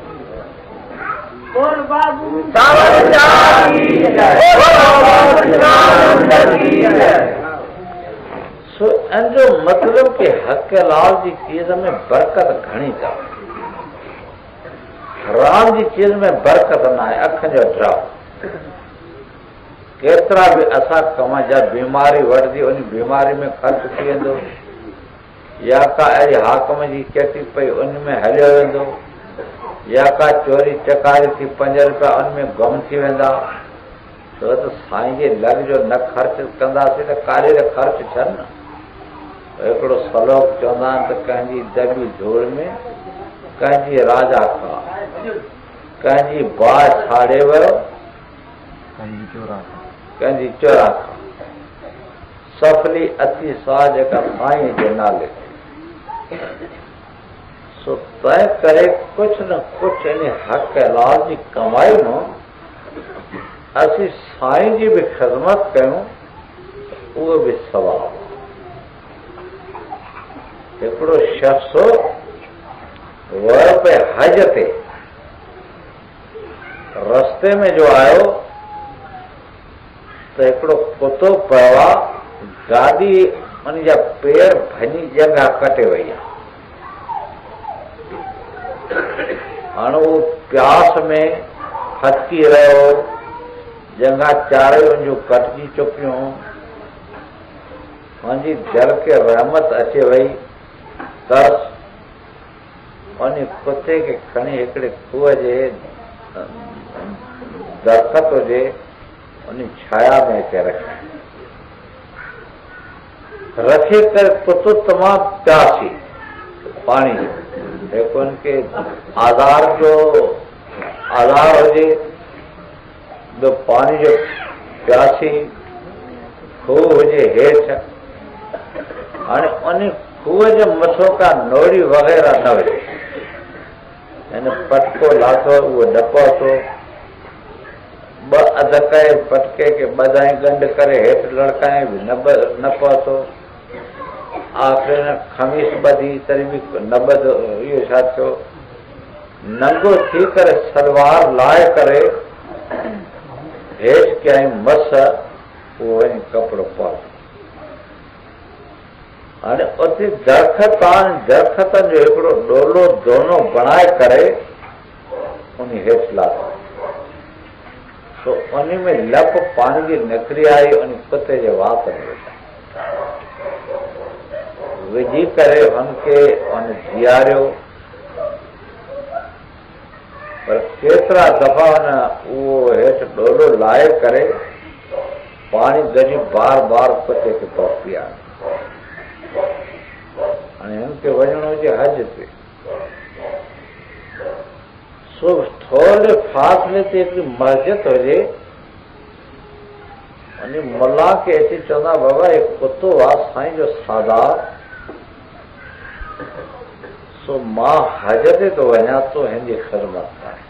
S2: सो इन जो मतिलब कि हक़ लाल जी चीज़ में बरकत घणी अथव, हराम जी चीज़ में बरकत न आहे। अखि जो ड्राव केतिरा बि असां कम जा बीमारी वठंदी, उन बीमारी में ख़र्च थी वेंदो, या का अहिड़ी हाकम जी चटी पई उन में हलियो वेंदो, या का चोरी चकारी थी 5 रुपया उन में गुम थी वेंदा। छो त साईं जे लॻ जो न ख़र्च कंदासीं त कारे ख़र्च थियनि न। हिकिड़ो सलोक चवंदा आहिनि त कंहिंजी दॿी धूड़ में कंहिंजी राजा खा, कंहिंजी बाहि छाड़े वियो, कंहिंजी चोरा खा, सफली अती सा जेका साईं जे नाले। सो तंहिं करे कुझु न कुझु इन हक़ लाल जी कमाई मां असीं साईं जी बि ख़िदमत कयूं, उहो बि सवाबु। हिकिड़ो शख़्स वियो पे हज ते, रस्ते में जो आयो त हिकिड़ो कुतो पियो आहे, गाॾी उन जा पेर भञी जॻह कटे वई आहे। हाणे उहो प्यास में थकी रहियो, जॻह चारे वञो कटिजी चुकियूं, मुंहिंजी दिल खे रहमत अचे वई, तरस उन कुते खे खणी हिकिड़े खूह जे दरख़्त हुजे उन छाया में अचे रखी करे कुतो तमामु प्यासी पाणी, हिकु उनखे आधार हुजे, ॿियो पाणी जो प्यासी खूह हुजे हेठि, हाणे उन खूह जे मथां का नोड़ी वग़ैरह न हुजे, हिन पटको लाथो उहो न पहुतो, ॿ अध कए पटके खे ॿधाई गंढ करे हेठि लड़काए बि न पहुतो, आख़िर खमीस ॿधी तरी बि न ॿधो, इहो छा थियो, नंगो थी करे सलवार लाहे करे हेठि कयईं मस, उहो वञी कपिड़ो पहुतो। हाणे उते दरख़तनि जो हिकिड़ो डोलो दोनो बणाए करे उन हेठि लाथो, तो उन में लप पाणी जी निकिरी आई, उन कुते जे वात में विझी करे हुनखे उन जीआरियो, पर केतिरा दफ़ा उहो हेठि डोलो लाहे करे पाणी गॾी बार बार कुते खे पहुची आहे। हाणे हिनखे वञिणो हुजे हज ते, सो थोरे फ़ासिले ते हिकिड़ी मस्जिद हुजे, उन मुला खे अची चवंदा बाबा हे कुतो आहे साईं जो सादार, सो मां हज ते थो वञा तो हिन जी ख़िदमत कयां,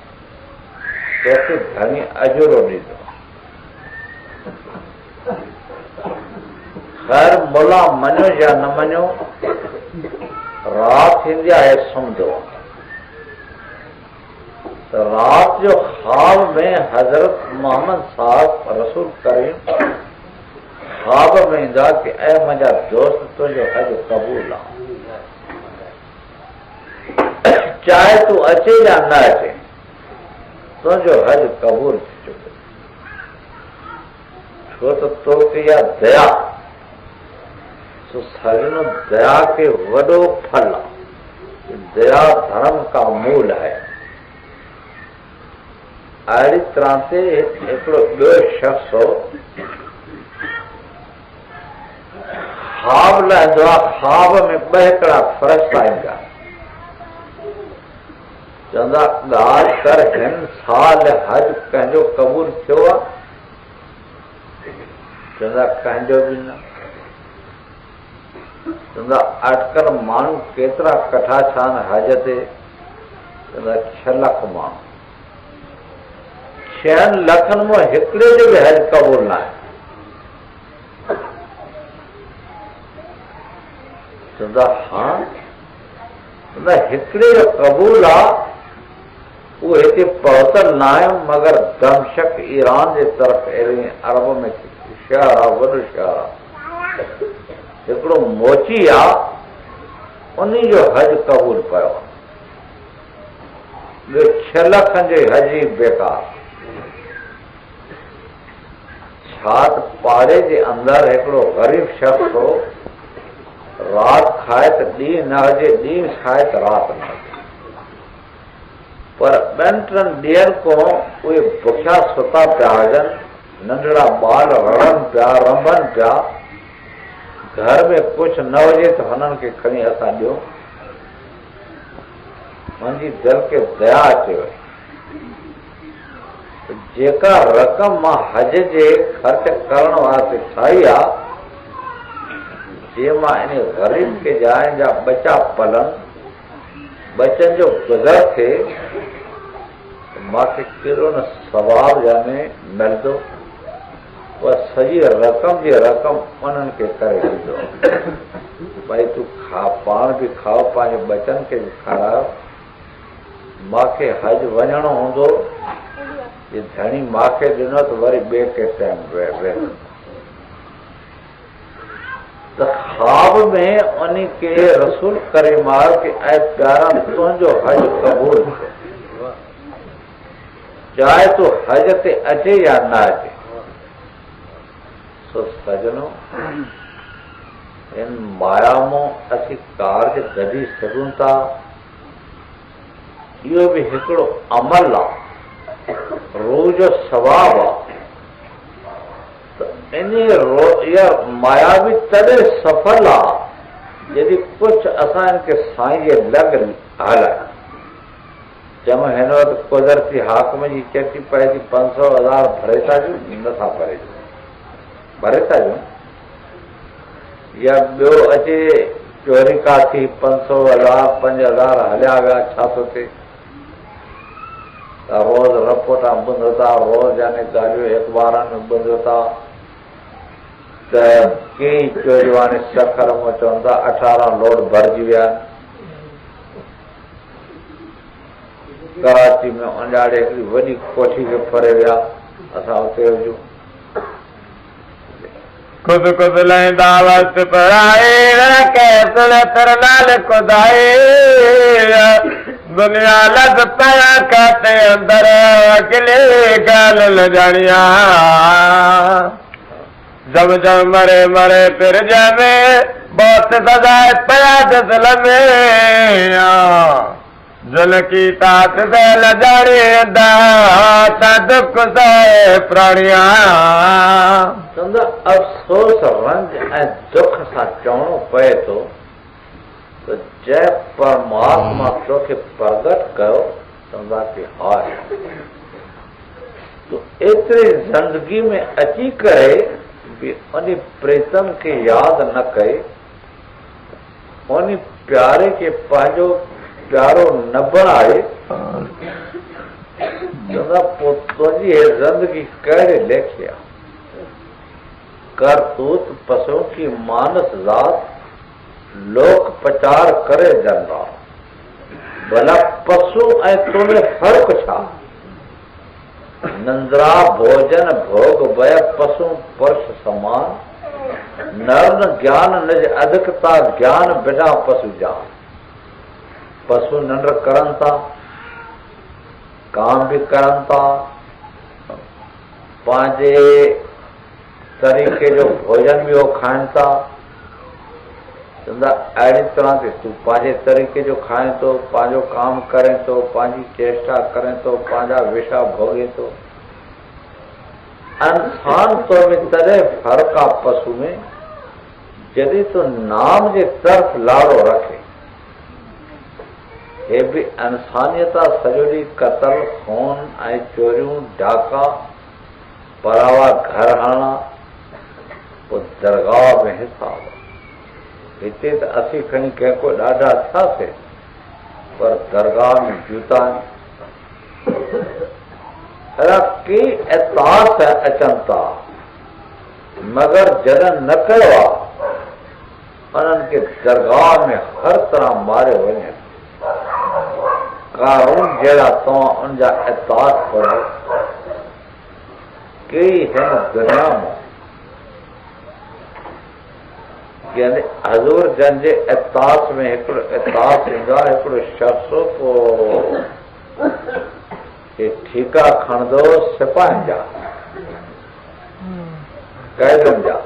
S2: तोखे घणी अजरो ॾींदो। ख़ैर मुला मञो या न मञो, राति थींदी आहे सुम्हंदो, त राति जो ख्वाब में हज़रत मोहम्मद साहब रसूल करीम ख्वाब में ईंदा कि ऐं मुंहिंजा दोस्त तुंहिंजो हज क़बूल आहे, चाहे तूं अचे या न अचे, तुंहिंजो हज क़बूल थी चुको, छो त तोखे इहा दया, सो सजनो दया के वॾो फल आहे, दया धर्म का मूल है। अहिड़ी तरह से हिकिड़ो ॿियो शख़्स हो, ख्वाब लहंदो आहे, ख्वाब में ॿ हिकिड़ा फ़रिश्ता ईंदा, चवंदा ॻाल्हि कर हिन साल हज कंहिंजो क़बूल थियो आहे, चवंदा कंहिंजो बि न, चवंदा अटकल माण्हू केतिरा कठा छा आहिनि हज ते, चवंदा 6 लख माण्हू, 6 लखनि मां हिकिड़े जो बि हज क़बूल न आहे, चवंदा हा, चवंदा हिकिड़े जो क़बूल आहे, उहो हिते पहुतल न आहे, मगर दमशक ईरान जे तरफ़ अहिड़ी अरब में शहर आहे, वॾो शहर आहे, हिकिड़ो मोची आहे, उन जो हज क़बूल पियो, ॿियो 6 लखनि जो हज ई बेकार। छा त पाड़े जे अंदरि हिकिड़ो ग़रीब शख़्स हो, राति खाए त ॾींहुं न हुजे, ॾींहुं खाए त राति न हुजे, पर 2-3 ॾींहंनि खां उहे बुखिया सुता पिया हुजनि, नंढड़ा ॿार रड़नि पिया, रंभनि पिया, घर में कुझु न हुजे त हुननि खे खणी असां ॾियूं, मुंहिंजी दिलि खे दया अचे वई, जेका रक़म मां हज जे ख़र्च करण वास्ते ठाही आहे, जे मां इन ग़रीब खे ॼाण जा बचा पलनि, बचनि जो गुज़र थिए, मूंखे कहिड़ो न सवाब याने मिलंदो, उहा सॼी रक़म जी रक़म उन्हनि खे करे ॾींदो, भई तूं खा, पाण बि खाओ, पंहिंजे बचनि खे बि खारायो, मूंखे हज वञणो हूंदो, जे धणी मूंखे ॾिनो त वरी ॿिए के टाइम वेंदो, त ख्वाब में उन खे रसूल करीम आयो कि ऐं प्यारा तुंहिंजो हज क़बूल थियो, चाहे तूं हज ते अचे या न अचे। सो सजनो, इन माया मां असीं कार्य कढी सघूं था, इहो बि हिकिड़ो अमल आहे, रूह जो सवाब आहे, त इन इहा माया बि तॾहिं सफल आहे जॾहिं कुझु असां इनखे साईं जे लॻ हलायूं, जम हिन वक़्तु कुदरती हाकम जी चेटी पए थी 500,000 भरे था ॾियूं नथा भरे था ॾियूं या ॿियो अचे चोरी का थी 500,000 5,000 हलिया विया छा थो थिए रोज़ रिपोर्टां ॿुधो था रोज़ यानी ॻाल्हियूं अख़बारनि में ॿुधो था त कई चोरियूं हाणे सखर में चवनि था 18 लोड भरिजी विया कराची में उञाड़े हिकिड़ी वॾी कोठी खे फरे विया असां उते हुजूं
S1: खुद खुद लहंदा वक्त पराए कैसन तरनाल खुदाए दुनिया लग पया खाते अंदर अकेले गाल ल जानिया जब जब मरे मरे फिर जावे बहुत सजाए पया जसल में जल की तात से ल जाने दा दुख से प्राणिया
S2: अफ़सोस रंज ऐं दुख सां चवणो पए थो त जंहिं परमात्मा तोखे प्रगट कयो चवंदा कि हा तो एतिरी ज़िंदगी में अची करे बि उन प्रीतम खे यादि न कई उन प्यारे खे पंहिंजो प्यारो न बणाए चवंदा पोइ तुंहिंजी हे ज़िंदगी कहिड़े लेखे आहे करतूत पशु की मानस जात लोक प्रचार करे जनरा भला पशु ऐं तुंहिंजो फर्क़ छा नंदरा भोजन भोग वय पशु पुरुष समान नर ज्ञान निज अधिकता ज्ञान बिना पशु जान पशु निंड करनि था काम भी करनि था पंहिंजे तरीक़े जो भोजन भी वो खाइनि था चवंदा अहिड़ी तरह से तूं पंहिंजे तरीक़े जो खाए थो पंहिंजो काम करे थो पंहिंजी चेष्टा करे थो पंहिंजा विषा भोगे थो इंसान तो में तॾहिं फ़र्क़ु आहे पशु में जॾहिं तो नाम जे तरफ़ लाड़ो रखे हे भी इंसानियत आहे सॼो ॾींहुं क़तल खून ऐं चोरियूं डाका परावा घर हणा पोइ दरगाह में हिसाब हिते त असीं खणी कंहिंको ॾाढा थियासीं पर दरगाह में जूता अहिड़ा कई एहसास अचनि था मगर जॾहिं न कयो आहे उन्हनि खे दरगाह में हर तरह मारियो वञे कानून जहिड़ा तव्हां उनजा एहसास करो कई हिन दुनिया में यानी हज़ूर जन जे एहसास में हिकिड़ो एहसास ईंदो आहे हिकिड़ो शख़्स पोइ हे ठीका खणंदो सिपाहियुनि जा क़ैदियुनि जा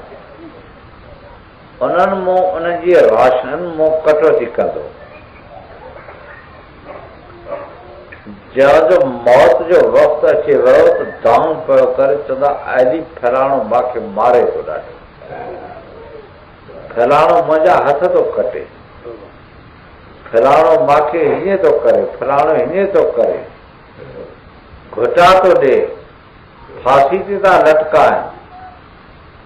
S2: उन्हनि मूं उन्हनि जी राशननि मूं कटौती कंदो जंहिंजो मौत जो वक़्तु अची वियो त दाऊं पियो करे चवंदा अली फलाणो मूंखे मारे थो ॾाढो फलाणो मुंहिंजा हथ थो कटे फलाणो मूंखे हीअं थो करे फलाणो हीअं थो करे घुटा थो ॾे फांसी ते था लटकाइनि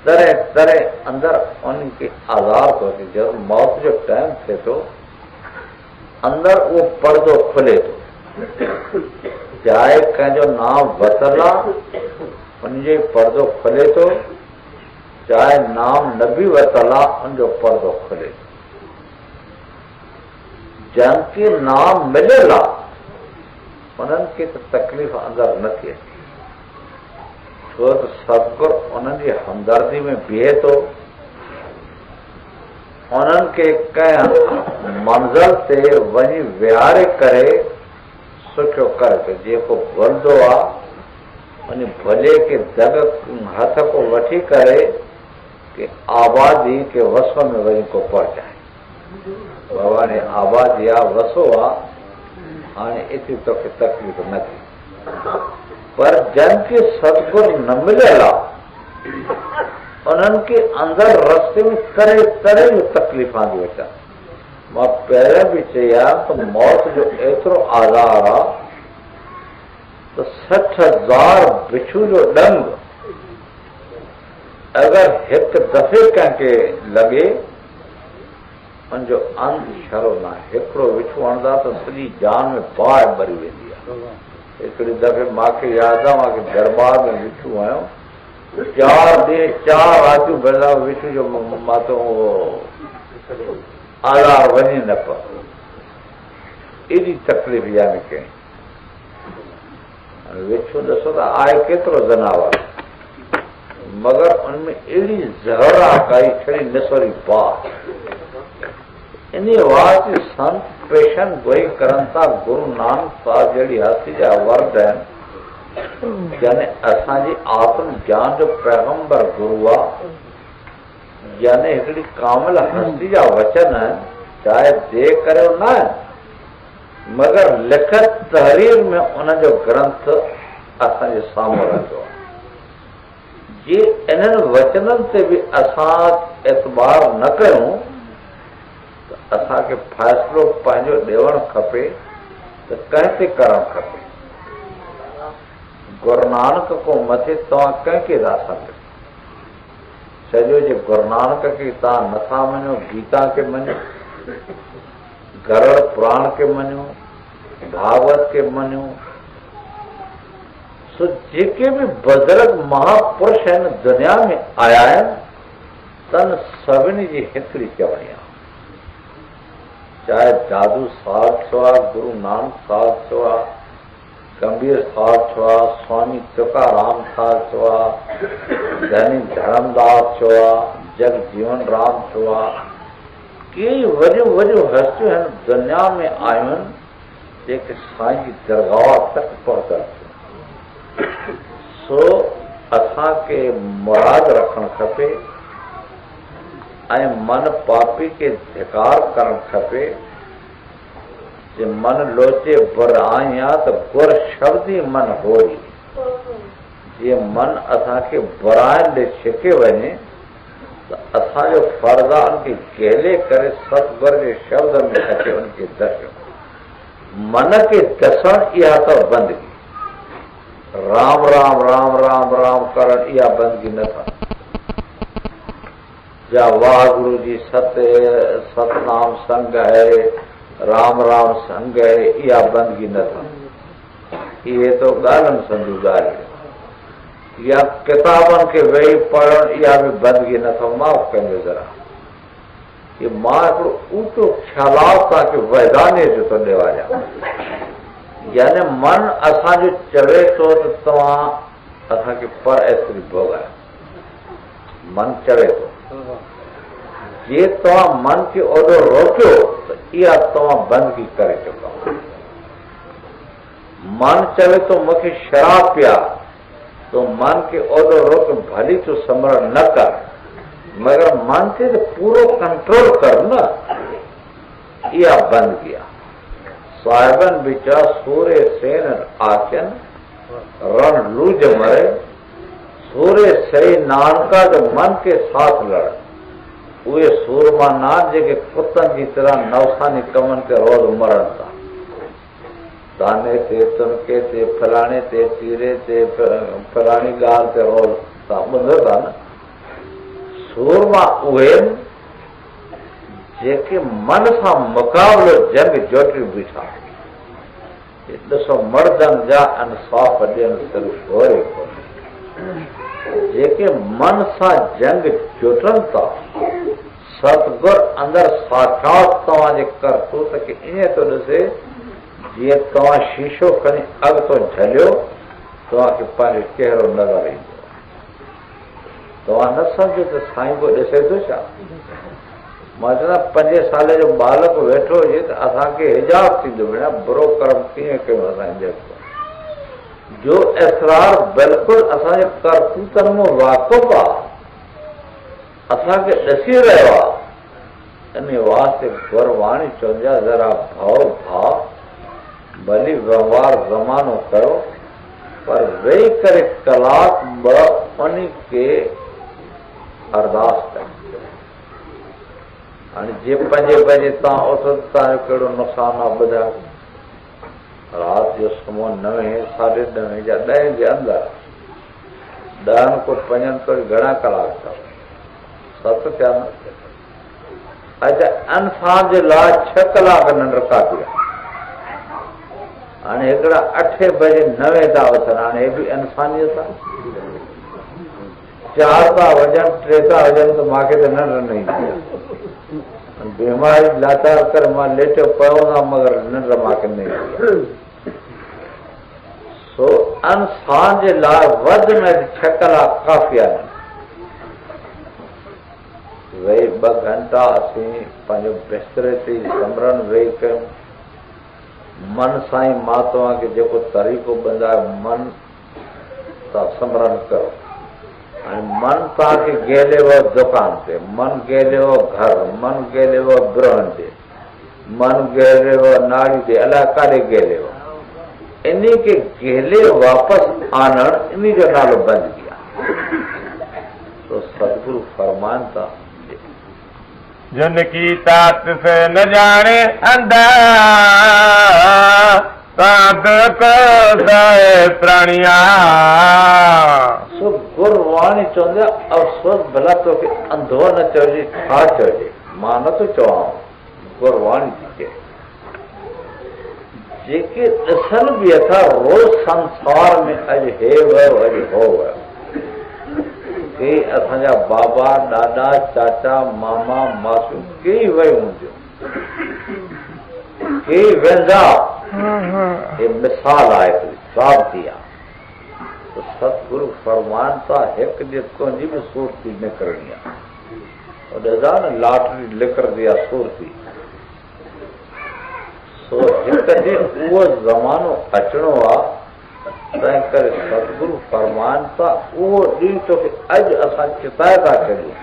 S2: तरह तरह अंदरि उन्हनि खे आज़ादु थो थिए जब मौत जो टाइम थिए थो अंदरि उहो पर्दो खुले थो चाहे कंहिंजो नाम वतल आहे उनजो पर्दो खुले थो चाहे नाम न बि वतल आहे उनजो पर्दो खुले थो जंहिंखे नाम मिलियल आहे उन्हनि खे त तकलीफ़ अंदरि न थिए छो त सतगुरु उन्हनि जी हमदर्दी में बीहे थो उन्हनि खे कंहिं मंज़िल ते वञी विहारे करे सुठो करे थो जेको भुलंदो आहे उन भले खे दग हथ को वठी करे कि आबादी के वसो में वञी को पहुचाए बाबा ने आबादी आहे वसो आहे हाणे एतिरी तोखे तकलीफ़ न थी पर जंहिंखे सतगुरु न मिलियल आहे उन्हनि खे अंदरि रस्ते में तरह तरह जूं तकलीफ़ां थियूं अचनि मां पहिरियों बि चई आहे त मौत जो एतिरो आज़ार आहे तो 60,000 बिच्छू जो डंग अगर एक दफ़े कंहिंखे लॻे उनजो अंत छरो न आहे। हिकिड़ो विच्छू हणंदा त सॼी जान में बाहि भरी वेंदी आहे। हिकिड़ी दफ़े मूंखे यादि आहे, मूंखे दरबार में विच्छू आयो, 4 ॾींहं 4 रातियूं भरंदा विच्छू जो मां त आला वञी न पियो। एॾी तकलीफ़ यानी कई। विच्छू ॾिसो त आहे केतिरो जनावर, मगर उनमें अहिड़ी ज़हर आहे काई छड़ी निसोरी बाहि। इन वास्ते संत पेशन गोई करनि था गुरु नानक साहिब जहिड़ी हस्ती जा वर्ड आहिनि, यानी असांजी आत्म ज्ञान जो पैगंबर गुरु आहे, यानी हिकिड़ी कामिल हस्ती जा वचन आहिनि, चाहे दे करे न आहिनि, मगर लिखत तहरीर में उनजो ग्रंथ असांजे साम्हूं रहंदो आहे। जे इन्हनि वचननि ते बि असां एतबार न कयूं त असांखे फ़ैसिलो पंहिंजो ॾियणु खपे त कंहिं ते करणु खपे। गुरु नानक खां मथे तव्हां कंहिंखे था सम्झो? सॼो जे गुरु नानक खे तव्हां नथा मञो, गीता खे मञो, गरुड़ पुराण खे मञो, भागवत खे मञो, सो जेके बि बुज़ुर्ग महापुरुष आहिनि दुनिया में आया आहिनि तन सभिनी जी हिकिड़ी चवणी आहे। चाहे दादू साहिब थियो आहे, गुरु नानक साहिब थियो आहे, कबीर साहिब थियो आहे, स्वामी तुकाराम साहिब थियो आहे, धनी धर्मदास थियो आहे, जगजीवन राम थियो आहे, कई वॾियूं वॾियूं हस्तियूं आहिनि दुनिया में आयूं आहिनि जेके साईं जी दरगाह तक पहुतल थियूं। सो असांखे मुराद रखणु खपे ऐं मन पापी खे धिकार करणु खपे। जे मन लोचे बुर आई आहे त गुर शब्द ई मन होरी। जीअं मन असांखे बुराइण ॾे छिके वञे त असांजो फर्ज़ आहे उनखे गहले करे सतगुर जे शब्द में अचे उनखे दसो। मन खे दसण इहा त बंदगी, राम राम राम राम राम करण इहा बंदगी नथा। या वाहगुरु जी सतनाम संग है, राम राम संग है, इहा बंदगी नथा। इहे तो ॻाल्हियुनि संदियूं ॻाल्हियूं। या किताबनि खे वेही पढ़ण इहा बि बंदगी नथो। माफ़ कजो ज़रा, कि मां हिकिड़ो ऊचो ख़्यालात तव्हांखे वैधाने जो थो ॾेवारियां। यानी मन असांजो चवे थो त तव्हां असांखे पर एतिरी भोॻायो, मन चवे थो। जे तव्हां मन खे ओॾो रोकियो त इहा तव्हां बंदगी करे चुका। मन चवे थो मूंखे शराब पिया, तो मन खे ओॾो रोक भली तो समरण न कर, मगर मन खे त पूरो कंट्रोल कर न, इहा बंदगी आहे। साहिबन बिचा सूरे सेन आचन रण लूज मरे, सूरे सही नानका जो मन के साथ लड़। उहे सूरमा नान जेके कुतनि जी तरह नवसानी कमनि ते रोज़ मरण था। ताने ते, तुनके ते, फलाणे ते, तीरे ते, फलाणी ॻाल्हि ते रोज़ तव्हां ॿुधो था न। सूरमा उहे जेके मन सां मुक़ाबिलो जंग जोटियूं बीठा। ॾिसो मर्दनि जा इंसाफ़ ॾियनि सिर्फ़ घोरे कोन्हे, जेके मन सां जंग जोटनि था। सतगुर अंदरि साक्षात तव्हांजे करतूत खे ईअं थो ॾिसे जीअं तव्हां शीशो खणी अॻितो झलियो तव्हांखे पंहिंजो चहिरो नज़र ईंदो। तव्हां न सम्झो त साईं को ॾिसे थो छा? मां चवंदा 5 साल जो बालक वेठो हुजे त असांखे हिजाब थींदो भेण, बुरो कर्म कीअं कयूं असांजे जो इसरार बिल्कुलु असांजे करतूतनि में वाक़ुफ़ आहे, असांखे ॾिसी रहियो आहे। इन वास्ते गुरवाणी चवंदी आहे ज़रा भाव भाव भली व्यवहार ज़मानो कयो, पर वेही करे कलाक ॿ उन खे अरदास कयो। हाणे जे 5 बजे तव्हां उथो त तव्हांजो कहिड़ो नुक़सानु आहे ॿुधायो? रात जो सुम्हो 9 साढे 9 या 10 जे अंदर 10 को 5 तो घणा कलाक था 7 थिया न। अच्छा इंसान जे लाइ 6 कलाक निंड काफ़ी आहे। हाणे हिकिड़ा 8 बजे 9 था उथनि, हाणे हे बि इंसानियत आहे। 4 था वॼनि 3 था वॼनि त मूंखे त निंड न ईंदी। बीमारी लाचार कर मां लेटियो पियो हुआ मगर निंड मूंखे न ईंदी। सो इंसान जे लाइ वध में 6 कलाक काफ़ी आहे। वेही 2 घंटा असीं पंहिंजो बिस्तरे ते सिमरन वेही कयूं। मन साईं मां तव्हांखे जेको तरीक़ो ॿुधायो मन सां सिमरन कयो। ऐं मन तव्हांखे गेलेव दुकान ते, मन गेलेव घर, मन गेलेव गृहनि ते, मन गेलेव नाड़ी ते, अलाए काॾे गेलेव। इन खे गेले वापसि आणणु इन जो नालो बंदगी आहे। तो सतगुरु फरमान था
S1: जिनकी तात से न जाने अंधा साधक साए प्राणिया।
S2: सो गुरवाणी चवंदी आहे अफ़सोस भला तोखे अंधो न चइजे छा चइजे, मां नथो चवां, गुरवाणी थी चए। जेके ॾिसनि बि अथा रोज़ संसार में अॼु हे वियो अॼु हो वियो। के असांजा बाबा ॾाॾा चाचा मामा मासूं कई वियूं हूंदियूं, कई वेंदा। हे मिसाल आहे हिकिड़ी साबिती आहे। त सतगुरु फरमान था हिकु ॾींहुं तुंहिंजी बि सूरती निकिरणी आहे। ॾिसा न लॉटरी निकिरंदी आहे सूरती। सो हिकु ॾींहुं उहो ज़मानो अचिणो आहे। तंहिं करे सतगुरु फरमान था उहो ॾींहुं तोखे अॼु असां चिताए था छॾियूं।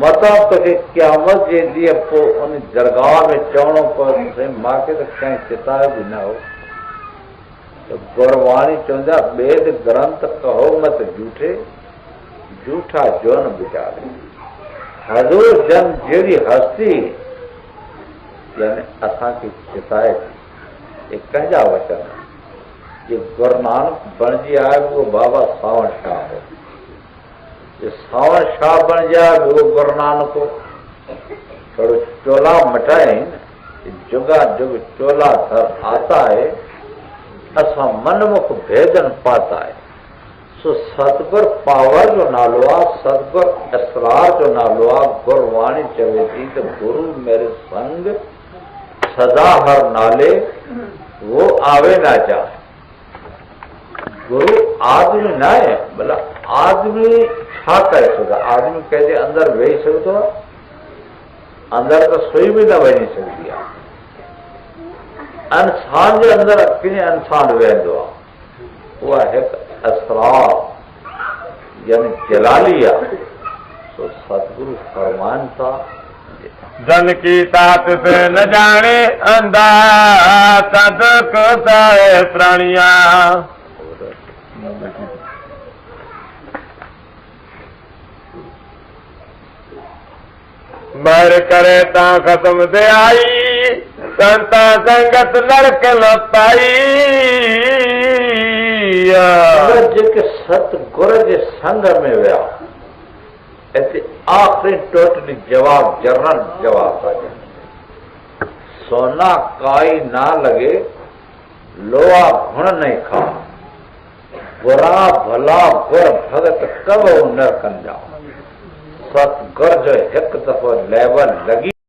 S2: मतां तोखे क़यामत जे ॾींहुं पोइ उन दरगाह में चवणो पवंदो मूंखे त कंहिं चितायो बि न हो। त गुरवाणी चवंदी आहे वेद ग्रंथ कहो मत झूठे, झूठा जो न विचारे। हज़ूर जन जहिड़ी हस्ती यानी असांखे चिताए थी। हे कंहिंजा वचन जे गुरु नानक बणिजी आयो उहो बाबा सावण शाह हो। जे सावण शाह बणिजी आयो उहो गुरु नानक हो। थोरो चोला मटाए जुगा जुग चोला धर आता है, असां मनमुख भेदन पाता है। सो सतगुर पावर जो नालो आहे, सतगुर असरार जो नालो आहे। गुरवाणी चवे थी त गुरु मेरे संग सदा हर नाले वो आवे ना चाहे। गुरु आदमी न आहे, भला आदमी छा करे सघंदो? आदमी कंहिंजे अंदरि वेही सघंदो आहे? अंदरि त सुई बि न वञी सघंदी आहे। इंसान जे अंदरि कीअं इंसान वेहंदो आहे? उहा हिकु असरार यानी जलाली आहे। सो सतगुरु फरमान था
S1: जन की तात से न जाने अंधा साधक साए प्राणिया। मर करे ता खत्म से आई, संता संगत लड़क न पाई।
S2: जेके सतगुर जे संग में विया हिते आख़िरी टोटली जवाब जनरल जवाब था ॾियनि। सोना काई ना लगे, लोहा घुण नहीं खा, बुरा भला गुर भगत कब नरकनि जा। सतगुर जो हिकु दफ़ो लेवल लॻी